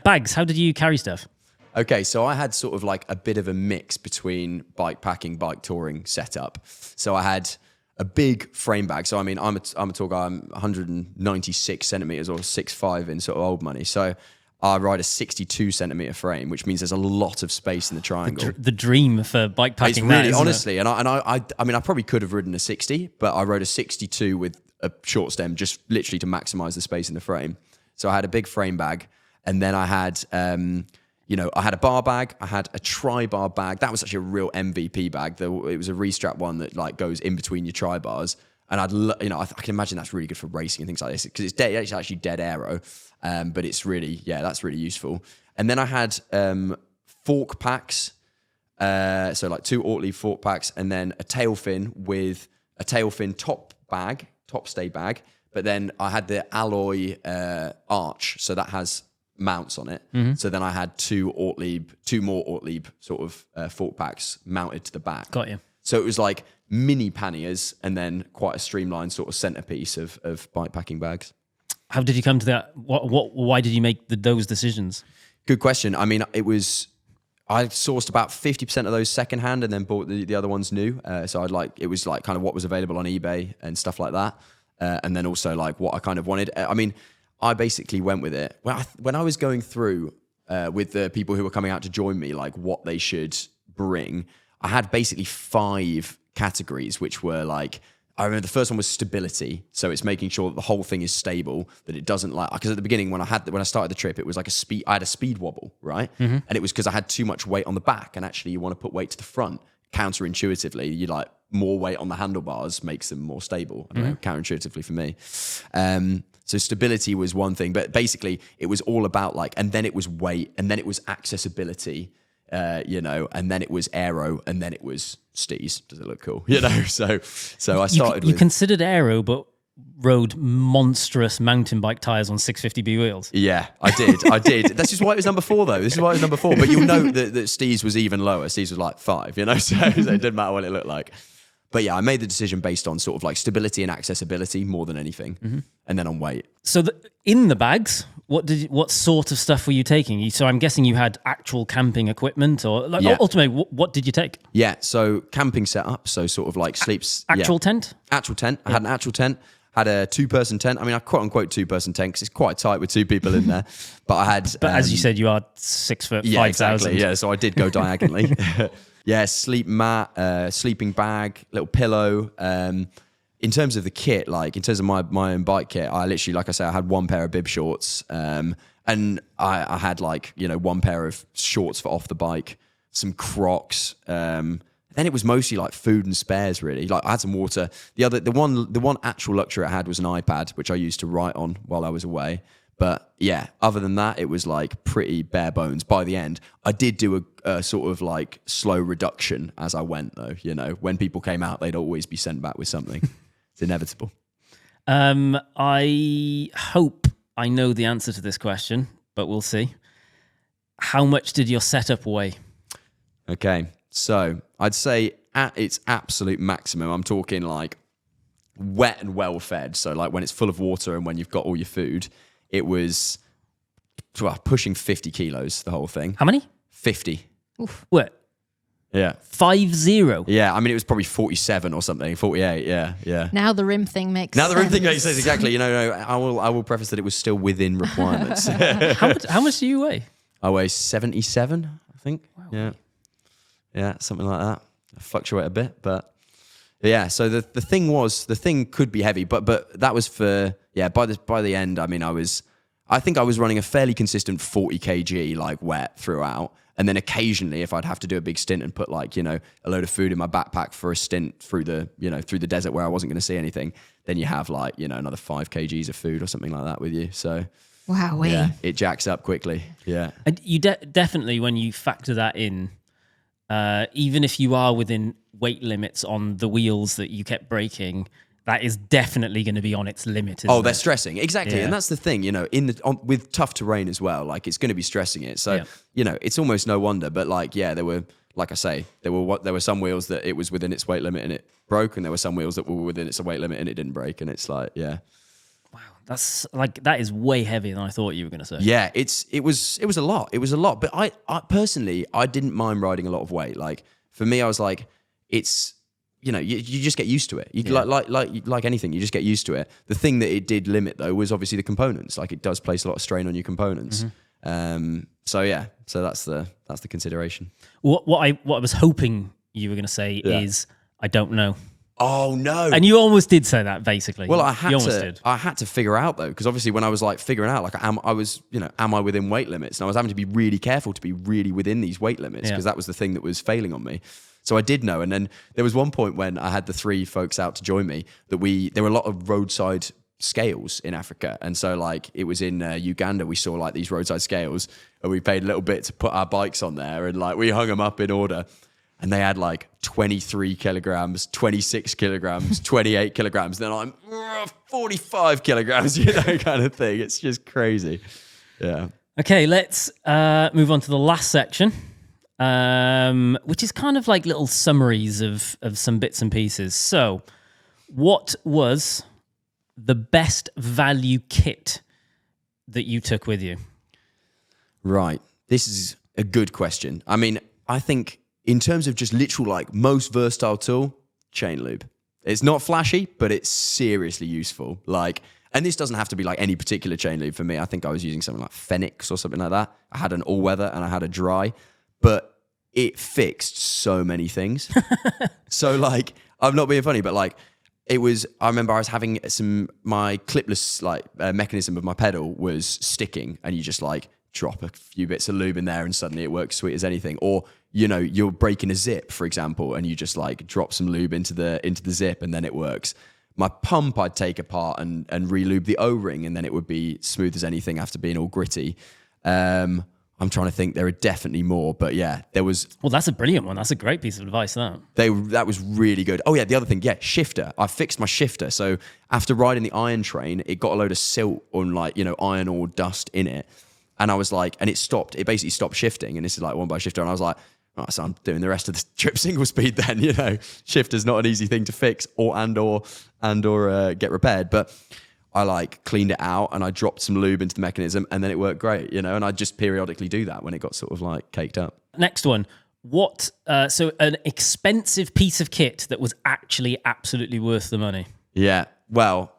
Bags. How did you carry stuff? Okay, so I had sort of like a bit of a mix between bike packing, bike touring setup. So I had a big frame bag. So I mean, I'm a tall guy. I'm 196 centimeters or 6'5" in sort of old money. So I ride a 62 centimeter frame, which means there's a lot of space in the triangle. The dream for bike packing. It's really, honestly, and I mean, I probably could have ridden a 60, but I rode a 62 with a short stem, just literally to maximize the space in the frame. So I had a big frame bag, and then I had, I had a bar bag, I had a tri-bar bag. That was actually a real MVP bag. It was a restrap one that like goes in between your tri-bars. And I can imagine that's really good for racing and things like this because it's actually dead aero. But it's really, that's really useful. And then I had fork packs. So like 2 Ortlieb fork packs and then a tail fin with a tail fin top stay bag. But then I had the alloy arch. So that has mounts on it. Mm-hmm. So then I had 2 more Ortlieb sort of fork packs mounted to the back. Got you. So it was like mini panniers and then quite a streamlined sort of centerpiece of bike packing bags. How did you come to that? Why did you make those decisions? Good question. I mean, I sourced about 50% of those secondhand and then bought the other ones new. So it was like kind of what was available on eBay and stuff like that. And then also like what I kind of wanted. I mean, I basically went with it. When I was going through with the people who were coming out to join me, like what they should bring, I had basically 5 categories, which were like, I remember the first one was stability. So it's making sure that the whole thing is stable, that it doesn't like, because at the beginning when I started the trip, it was like I had a speed wobble, right? And it was because I had too much weight on the back, and actually you want to put weight to the front. Counterintuitively, you like more weight on the handlebars makes them more stable. I don't know, counterintuitively for me. So stability was one thing, but basically it was all about like, and then it was weight, and then it was accessibility, and then it was aero, and then it was steez. Does it look cool? So I started You considered aero, but rode monstrous mountain bike tires on 650B wheels. Yeah, I did. This is why it was number 4, though. This is why it was number 4. But you'll know that steez was even lower. Steez was like 5, so it didn't matter what it looked like. But yeah, I made the decision based on sort of like stability and accessibility more than anything, and then on weight. So in the bags, what sort of stuff were you taking? So I'm guessing you had actual camping equipment, or like, ultimately, what did you take? Yeah, so camping setup, so sort of like sleeps. Actual tent? Actual tent. I had an actual tent. Had a 2-person tent. I mean, I quote unquote 2-person tent because it's quite tight with 2 people in there. But I had. But as you said, you are 6 foot, 5,000. Yeah, exactly. Yeah, so I did go diagonally. Yeah, sleep mat, sleeping bag, little pillow. In terms of the kit, like in terms of my own bike kit, I literally, like I said, I had 1 pair of bib shorts, and I had like 1 pair of shorts for off the bike, some Crocs. Then it was mostly like food and spares, really. Like I had some water. The one actual luxury I had was an iPad, which I used to write on while I was away. But yeah, other than that, it was like pretty bare bones. By the end, I did do a sort of like slow reduction as I went, though. When people came out, they'd always be sent back with something. It's inevitable. I hope I know the answer to this question, but we'll see. How much did your setup weigh? Okay, so I'd say at its absolute maximum, I'm talking like wet and well fed. So like when it's full of water and when you've got all your food, it was pushing 50 kilos, the whole thing. How many? 50. Oof. What? Yeah. 50? Yeah, I mean, it was probably 47 or something, 48, yeah. Now the rim thing makes sense. Now the rim thing makes sense, exactly. I will preface that it was still within requirements. How much do you weigh? I weigh 77, I think. Wow. Yeah, something like that. I fluctuate a bit, but yeah. So the thing could be heavy, but that was for by the end. I mean, I think I was running a fairly consistent 40 kg like wet throughout, and then occasionally if I'd have to do a big stint and put like a load of food in my backpack for a stint through the desert where I wasn't going to see anything, then you have like another 5 kgs of food or something like that with you. So. Wow, yeah, it jacks up quickly. Yeah, and you definitely, when you factor that in, even if you are within weight limits on the wheels that you kept breaking, that is definitely going to be on its limit. They're stressing, exactly, and that's the thing. With tough terrain as well, like it's going to be stressing it. So it's almost no wonder. But there were, like I say, there were some wheels that it was within its weight limit and it broke, and there were some wheels that were within its weight limit and it didn't break, and it's like, yeah. That is way heavier than I thought you were going to say. Yeah, it was a lot. It was a lot. But I personally, I didn't mind riding a lot of weight. Like for me, I was like, it's you just get used to it. Like anything, you just get used to it. The thing that it did limit though was obviously the components. Like it does place a lot of strain on your components. So that's the consideration. What I was hoping you were going to say is I don't know. Oh no! And you almost did say that, basically. Well, I had to figure out though, because obviously when I was like figuring out, like, am I within weight limits? And I was having to be really careful to be really within these weight limits because that was the thing that was failing on me. So I did know, and then there was one point when I had the 3 folks out to join me that there were a lot of roadside scales in Africa, and so like it was in Uganda, we saw like these roadside scales, and we paid a little bit to put our bikes on there, and like we hung them up in order. And they had like 23 kilograms, 26 kilograms, 28 kilograms. Then I'm 45 kilograms, kind of thing. It's just crazy. Yeah. Okay, let's move on to the last section, which is kind of like little summaries of some bits and pieces. So, what was the best value kit that you took with you? Right. This is a good question. I mean, I think in terms of just literal, like most versatile tool, chain lube. It's not flashy, but it's seriously useful. Like, and this doesn't have to be like any particular chain lube for me. I think I was using something like Phoenix or something like that. I had an all weather and I had a dry, but it fixed so many things. So like, I'm not being funny, but like I remember I was having my clipless mechanism of my pedal was sticking, and you just like drop a few bits of lube in there and suddenly it works sweet as anything. Or, you're breaking a zip, for example, and you just like drop some lube into the zip and then it works. My pump I'd take apart and re-lube the O-ring, and then it would be smooth as anything after being all gritty. I'm trying to think. There are definitely more, but yeah, there was. Well, that's a brilliant one. That's a great piece of advice. That was really good. Oh yeah, the other thing, shifter. I fixed my shifter. So after riding the iron train, it got a load of silt on iron ore dust in it, and I was like, and it stopped. It basically stopped shifting, and this is like one by shifter, and I was like, oh, so I'm doing the rest of the trip single speed then. Shifter's not an easy thing to fix or get repaired, but. I cleaned it out and I dropped some lube into the mechanism and then it worked great, and I just periodically do that when it got sort of caked up. Next one. So an expensive piece of kit that was actually absolutely worth the money? Yeah. Well,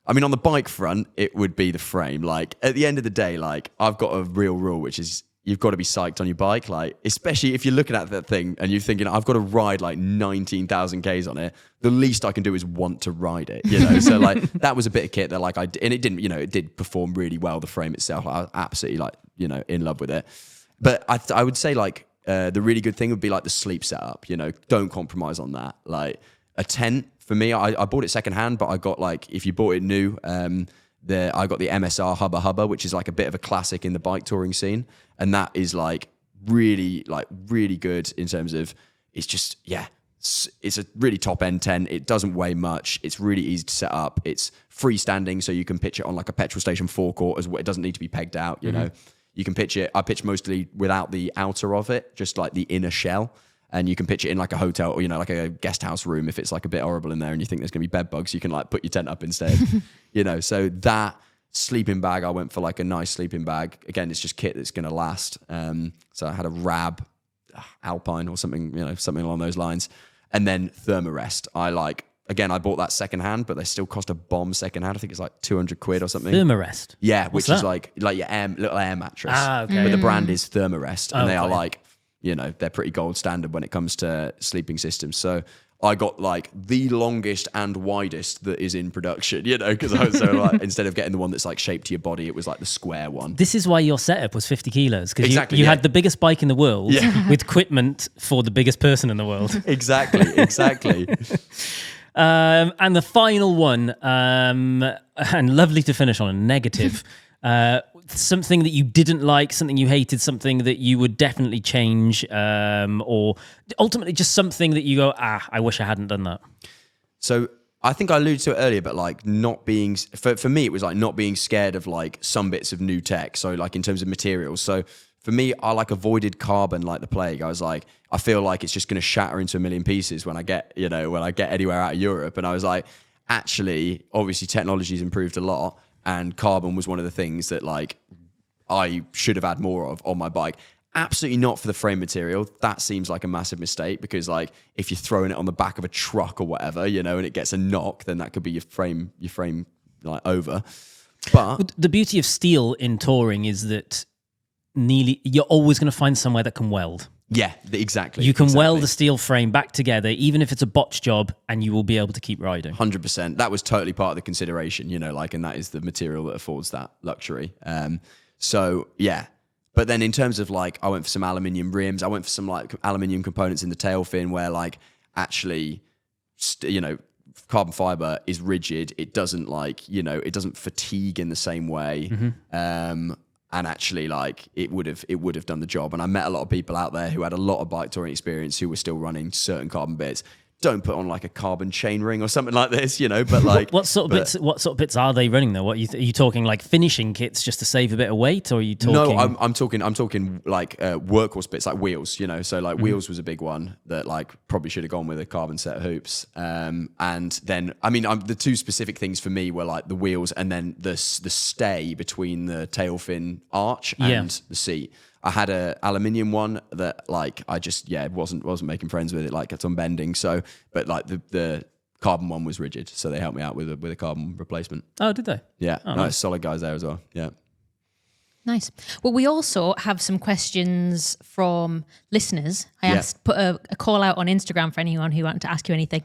I mean, on the bike front, it would be the frame. At the end of the day, I've got a real rule, which is you've got to be psyched on your bike. Especially if you're looking at that thing and you're thinking, I've got to ride 19,000 Ks on it. The least I can do is want to ride it, So that was a bit of kit that and it didn't, it did perform really well. The frame itself, I was absolutely in love with it. But I would say the really good thing would be the sleep setup, don't compromise on that. A tent for me, I bought it secondhand, but I got if you bought it new, I got the MSR Hubba Hubba, which is a bit of a classic in the bike touring scene. And that is really good in terms of it's a really top end tent. It doesn't weigh much. It's really easy to set up. It's freestanding, so you can pitch it on a petrol station forecourt as well. It doesn't need to be pegged out, you know. You can pitch it. I pitch mostly without the outer of it, just the inner shell. And you can pitch it in a hotel or, a guest house room. If it's a bit horrible in there and you think there's going to be bed bugs, you can put your tent up instead, So that sleeping bag, I went for a nice sleeping bag. Again, it's just kit that's going to last. So I had a Rab Alpine or something, something along those lines. And then Thermarest. I bought that secondhand, but they still cost a bomb secondhand. I think it's £200 or something. Thermarest? Yeah, which is your little air mattress. Okay. But the brand is Thermarest. And they fine. are they're pretty gold standard when it comes to sleeping systems. So I got the longest and widest that is in production, because I was so instead of getting the one that's shaped to your body, it was the square one. This is why your setup was 50 kilos, because exactly, you had the biggest bike in the world with equipment for the biggest person in the world. Exactly. And the final one, and lovely to finish on a negative, something that you didn't like, something you hated, something that you would definitely change, or ultimately just something that you go, I wish I hadn't done that. So I think I alluded to it earlier, but not being, for me, it was not being scared of some bits of new tech. So in terms of materials. So for me, I avoided carbon like the plague. I was I feel it's just going to shatter into a million pieces when I get, when I get anywhere out of Europe. And I was actually, obviously technology's improved a lot. And carbon was one of the things that I should have had more of on my bike. Absolutely not for the frame material. That seems like a massive mistake because if you're throwing it on the back of a truck or whatever, and it gets a knock, then that could be your frame over. But the beauty of steel in touring is that you're always going to find somewhere that can weld. Yeah, exactly. You can weld a steel frame back together, even if it's a botch job, and you will be able to keep riding. 100%. That was totally part of the consideration, and that is the material that affords that luxury. So, yeah. But then in terms of I went for some aluminium rims, I went for some aluminium components in the tail fin where actually, carbon fiber is rigid. It doesn't it doesn't fatigue in the same way. Mm-hmm. And actually, it would have done the job. And I met a lot of people out there who had a lot of bike touring experience who were still running certain carbon bits. Don't put on a carbon chain ring or something like this, But what sort of bits are they running though? What are you talking finishing kits just to save a bit of weight, or are you talking? No, I'm talking workhorse bits like wheels, So mm-hmm. Wheels was a big one that probably should have gone with a carbon set of hoops. And then the two specific things for me were the wheels and then the stay between the tail fin arch and the seat. I had a aluminium one that I just wasn't making friends with it. It kept on bending. So, but the carbon one was rigid, so they helped me out with a carbon replacement. Oh, did they? Yeah, nice. Solid guys there as well. Yeah, nice. Well, we also have some questions from listeners. I asked put a call out on Instagram for anyone who wanted to ask you anything.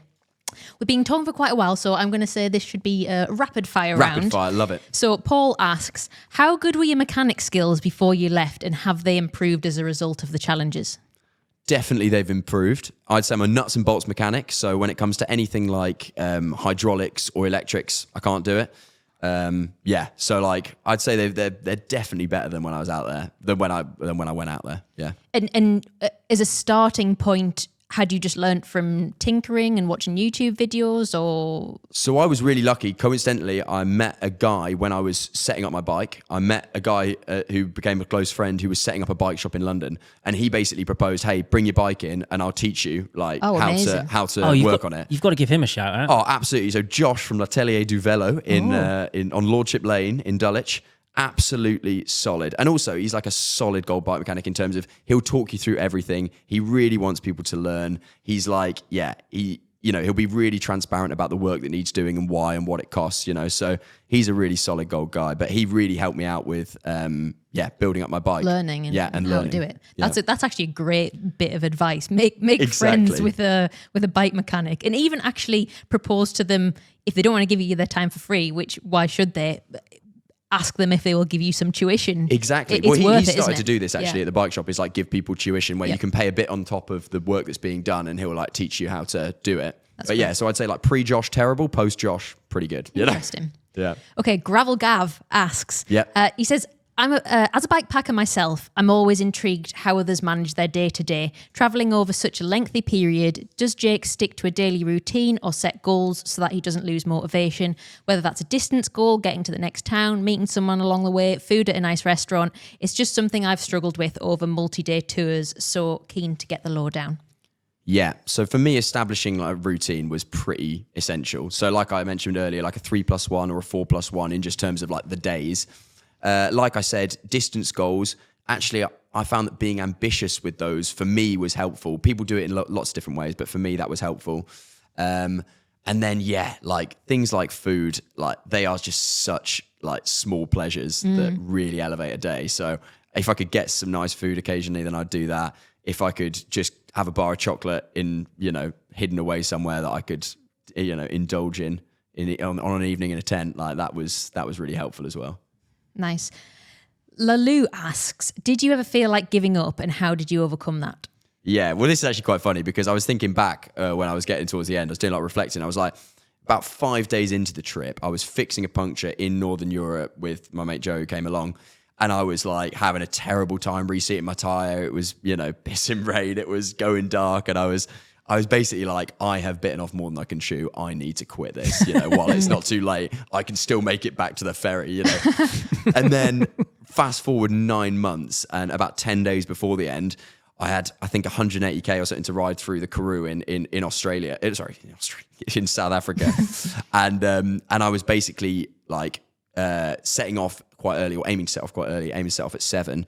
We've been talking for quite a while, so I'm going to say this should be a rapid fire round. Rapid fire, love it. So Paul asks, how good were your mechanic skills before you left, and have they improved as a result of the challenges? Definitely they've improved. I'd say I'm a nuts and bolts mechanic. So when it comes to anything like hydraulics or electrics, I can't do it. So like I'd say they're definitely better than when I was out there, than when I went out there. Yeah. And as a starting point, had you just learnt from tinkering and watching YouTube videos, or? So I was really lucky. Coincidentally, I met a guy when I was setting up my bike. I met a guy who became a close friend who was setting up a bike shop in London, and he basically proposed, "Hey, bring your bike in, and I'll teach you like how to work on it." You've got to give him a shout out. Oh, absolutely. So Josh from L'Atelier du Velo on Lordship Lane in Dulwich. Absolutely solid. And also he's like a solid gold bike mechanic in terms of he'll talk you through everything. He really wants people to learn. He's like, he'll be really transparent about the work that needs doing and why and what it costs, So he's a really solid gold guy, but he really helped me out with building up my bike. Learning and how learning. to do it. Yeah. That's actually a great bit of advice. Make friends with a bike mechanic, and even actually propose to them if they don't want to give you their time for free, which why should they? Ask them if they will give you some tuition. Exactly. It's worth he it, started isn't to it? do this actually at the bike shop, is like give people tuition where you can pay a bit on top of the work that's being done, and he'll like teach you how to do it. But cool. so I'd say like pre-Josh, terrible, post-Josh, pretty good. Interesting. Yeah. Okay, Gravel Gav asks, Yeah. he says, as a bike packer myself, I'm always intrigued how others manage their day-to-day. Travelling over such a lengthy period, does Jake stick to a daily routine or set goals so that he doesn't lose motivation? Whether that's a distance goal, getting to the next town, meeting someone along the way, food at a nice restaurant. It's just something I've struggled with over multi-day tours, so keen to get the lowdown. Yeah. So for me, establishing like a routine was pretty essential. So like I mentioned earlier, like a 3+1 or a 4+1 in just terms of like the days. Like I said, distance goals, actually, I found that being ambitious with those for me was helpful. People do it in lots of different ways, but for me, that was helpful. And then, like things like food, like they are just such like small pleasures that really elevate a day. So if I could get some nice food occasionally, then I'd do that. If I could just have a bar of chocolate hidden away somewhere that I could, indulge in on an evening in a tent, like that was really helpful as well. Nice. Lalou asks, did you ever feel like giving up, and how did you overcome that? Yeah, well, this is actually quite funny because I was thinking back when I was getting towards the end, I was doing a lot of reflecting. I was like, about 5 days into the trip, I was fixing a puncture in Northern Europe with my mate Joe who came along, and I was like having a terrible time reseating my tyre. It was, pissing rain. It was going dark, and I was basically like, I have bitten off more than I can chew. I need to quit this, while it's not too late. I can still make it back to the ferry, And then fast forward 9 months, and about 10 days before the end, I had, I think, 180k or something to ride through the Karoo in Australia. In South Africa. and I was basically like setting off quite early, or aiming to set off at 7.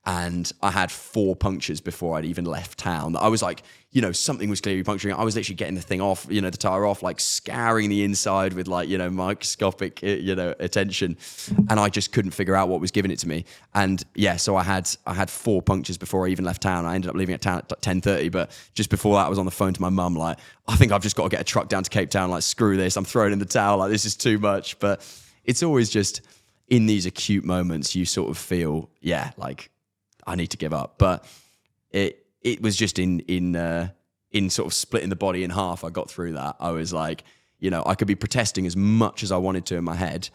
And I had 4 punctures before I'd even left town. I was like, something was clearly puncturing. I was literally getting the thing off, the tire off, like scouring the inside with like, microscopic, attention. And I just couldn't figure out what was giving it to me. And so I had 4 punctures before I even left town. I ended up leaving at town at 10:30, but just before that I was on the phone to my mum, like, I think I've just got to get a truck down to Cape Town. Like, screw this. I'm throwing in the towel. Like, this is too much. But it's always just in these acute moments, you sort of feel, like, I need to give up. But it was just in sort of splitting the body in half. I got through that. I was like, I could be protesting as much as I wanted to in my head,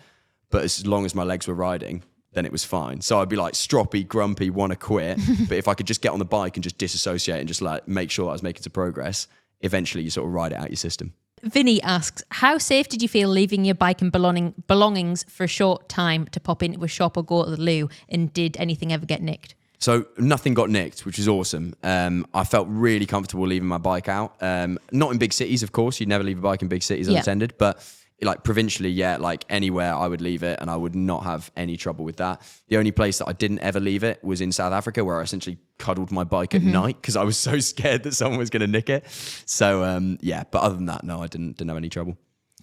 but as long as my legs were riding, then it was fine. So I'd be like stroppy, grumpy, want to quit. But if I could just get on the bike and just disassociate and just like make sure I was making some progress, eventually you sort of ride it out your system. Vinny asks, how safe did you feel leaving your bike and belongings for a short time to pop into a shop or go to the loo? And did anything ever get nicked? So nothing got nicked, which was awesome. I felt really comfortable leaving my bike out. Not in big cities, of course. You'd never leave a bike in big cities unattended. But like provincially, like anywhere I would leave it and I would not have any trouble with that. The only place that I didn't ever leave it was in South Africa, where I essentially cuddled my bike at night because I was so scared that someone was going to nick it. So, but other than that, no, I didn't have any trouble.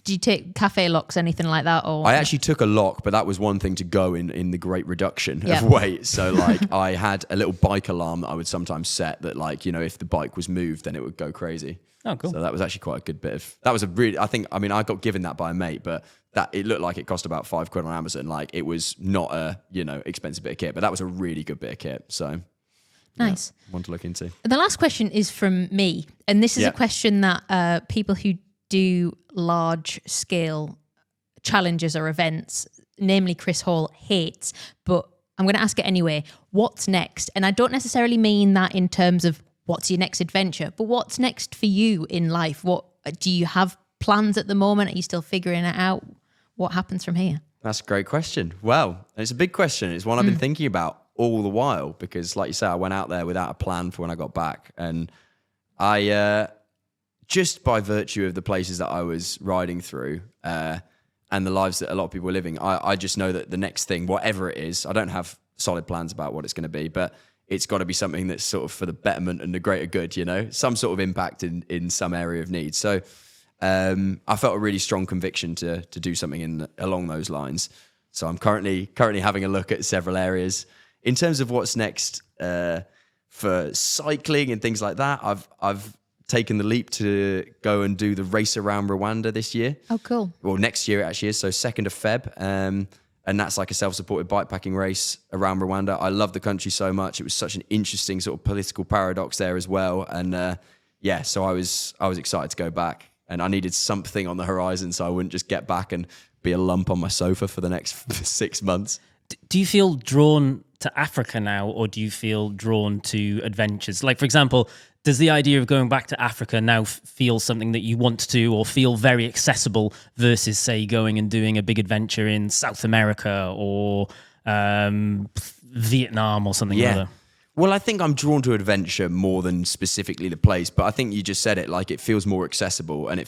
Did you take cafe locks, anything like that? Or I actually took a lock, but that was one thing to go in the great reduction Yeah. of weight. So like I had a little bike alarm that I would sometimes set that like, if the bike was moved, then it would go crazy. Oh, cool. So that was actually quite a good bit of, that was a really, I got given that by a mate, but that it looked like it cost about £5 on Amazon. Like it was not a, expensive bit of kit, but that was a really good bit of kit. So nice. One to look into. The last question is from me. And this is a question that people who do large scale challenges or events, namely Chris Hall, hates, but I'm going to ask it anyway. What's next? And I don't necessarily mean that in terms of what's your next adventure, but what's next for you in life? What do you have plans at the moment? Are you still figuring it out? What happens from here? That's a great question. Well, it's a big question. It's one I've been thinking about all the while because, like you say, I went out there without a plan for when I got back. And I, just by virtue of the places that I was riding through and the lives that a lot of people were living, I just know that the next thing, whatever it is, I don't have solid plans about what it's going to be, but it's got to be something that's sort of for the betterment and the greater good, some sort of impact in some area of need. So I felt a really strong conviction to do something along those lines. So I'm currently having a look at several areas. In terms of what's next for cycling and things like that, I've taken the leap to go and do the race around Rwanda this year. Oh, cool. Well, next year it actually is, so 2nd of Feb. And that's like a self-supported bikepacking race around Rwanda. I love the country so much. It was such an interesting sort of political paradox there as well. And so I was excited to go back. And I needed something on the horizon so I wouldn't just get back and be a lump on my sofa for the next 6 months. Do you feel drawn to Africa now, or do you feel drawn to adventures? Like, for example, does the idea of going back to Africa now feel something that you want to do or feel very accessible versus, say, going and doing a big adventure in South America or Vietnam or something like that? Well, I think I'm drawn to adventure more than specifically the place, but I think you just said it, like it feels more accessible and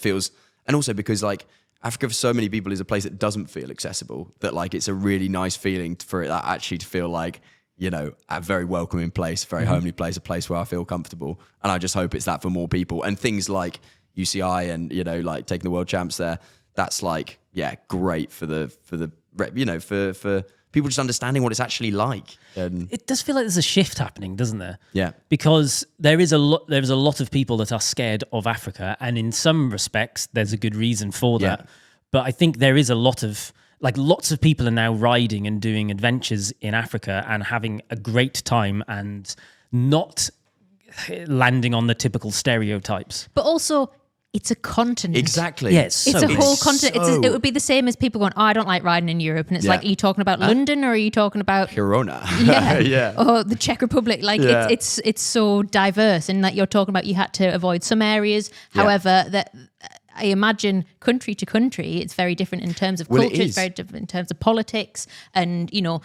also because like Africa for so many people is a place that doesn't feel accessible, that like it's a really nice feeling for it actually to feel like, a very welcoming place, a very homely place, a place where I feel comfortable. And I just hope it's that for more people. And things like UCI and, like taking the world champs there, that's like, great for people just understanding what it's actually like. And it does feel like there's a shift happening, doesn't there? Yeah. Because there's a lot of people that are scared of Africa, and in some respects, there's a good reason for that. Yeah. But I think there is lots of people are now riding and doing adventures in Africa and having a great time and not landing on the typical stereotypes. But also, it's a continent. Exactly. Yes, It's a whole continent. It would be the same as people going, I don't like riding in Europe. And it's like, are you talking about London or are you talking about Corona. Yeah. Or the Czech Republic? Like it's so diverse, and that you're talking about you had to avoid some areas. However, that I imagine country to country, it's very different in terms of culture. It's very different in terms of politics, and you're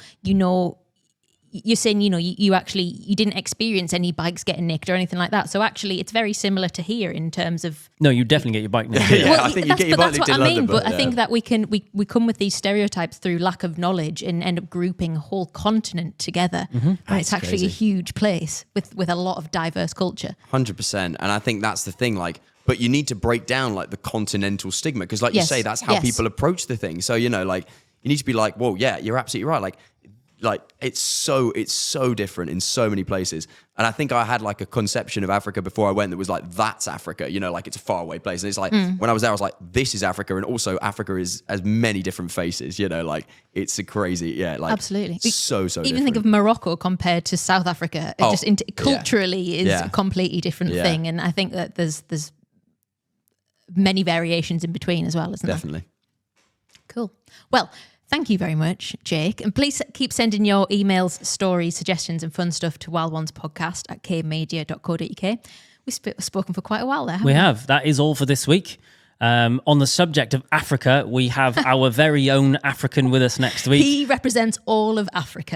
saying, you didn't experience any bikes getting nicked or anything like that. So actually, it's very similar to here in terms of. No, you definitely get your bike nicked. I think you get your bike nicked in London. But I think that we come with these stereotypes through lack of knowledge and end up grouping a whole continent together. And it's actually crazy. a huge place with a lot of diverse culture. 100%. And I think that's the thing, like, but you need to break down like the continental stigma, because like you say, that's how people approach the thing. So, like you need to be like, well, yeah, you're absolutely right. Like it's so different in so many places. And I think I had like a conception of Africa before I went that was like, that's Africa, like it's a faraway place. And it's like, when I was there, I was like, this is Africa. And also Africa is as many different faces, like it's a crazy, Absolutely. So Even different. think of Morocco compared to South Africa. Culturally is a completely different thing. And I think that there's many variations in between as well, isn't there? Definitely. Cool. Well, thank you very much, Jake. And please keep sending your emails, stories, suggestions and fun stuff to wildonespodcast@cademedia.co.uk. We've spoken for quite a while there, haven't we? We have. That is all for this week. On the subject of Africa, we have our very own African with us next week. He represents all of Africa.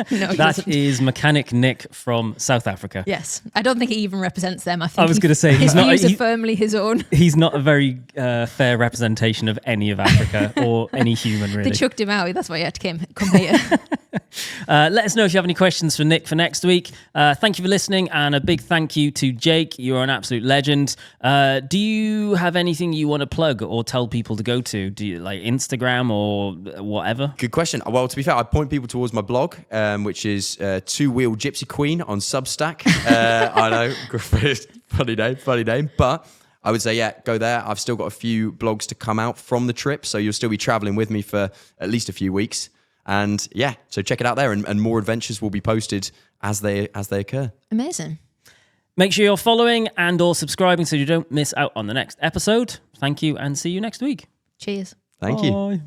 No, That is Mechanic Nick from South Africa. Yes. I don't think he even represents them. I think I was going to say, his views are firmly his own. He's not a very fair representation of any of Africa or any human, really. They chucked him out. That's why he had to come here. Let us know if you have any questions for Nick for next week. Thank you for listening, and a big thank you to Jake. You're an absolute legend. Do you have anything anything you want to plug or tell people to go to? Do you like Instagram or whatever? Good question. Well, to be fair, I point people towards my blog, which is Two Wheel Gypsy Queen on Substack. I know, funny name, but I would say, yeah, go there. I've still got a few blogs to come out from the trip, so you'll still be traveling with me for at least a few weeks. And yeah, so check it out there, and more adventures will be posted as they occur. Amazing. Make sure you're following and or subscribing so you don't miss out on the next episode. Thank you and see you next week. Cheers. Thank you. Bye.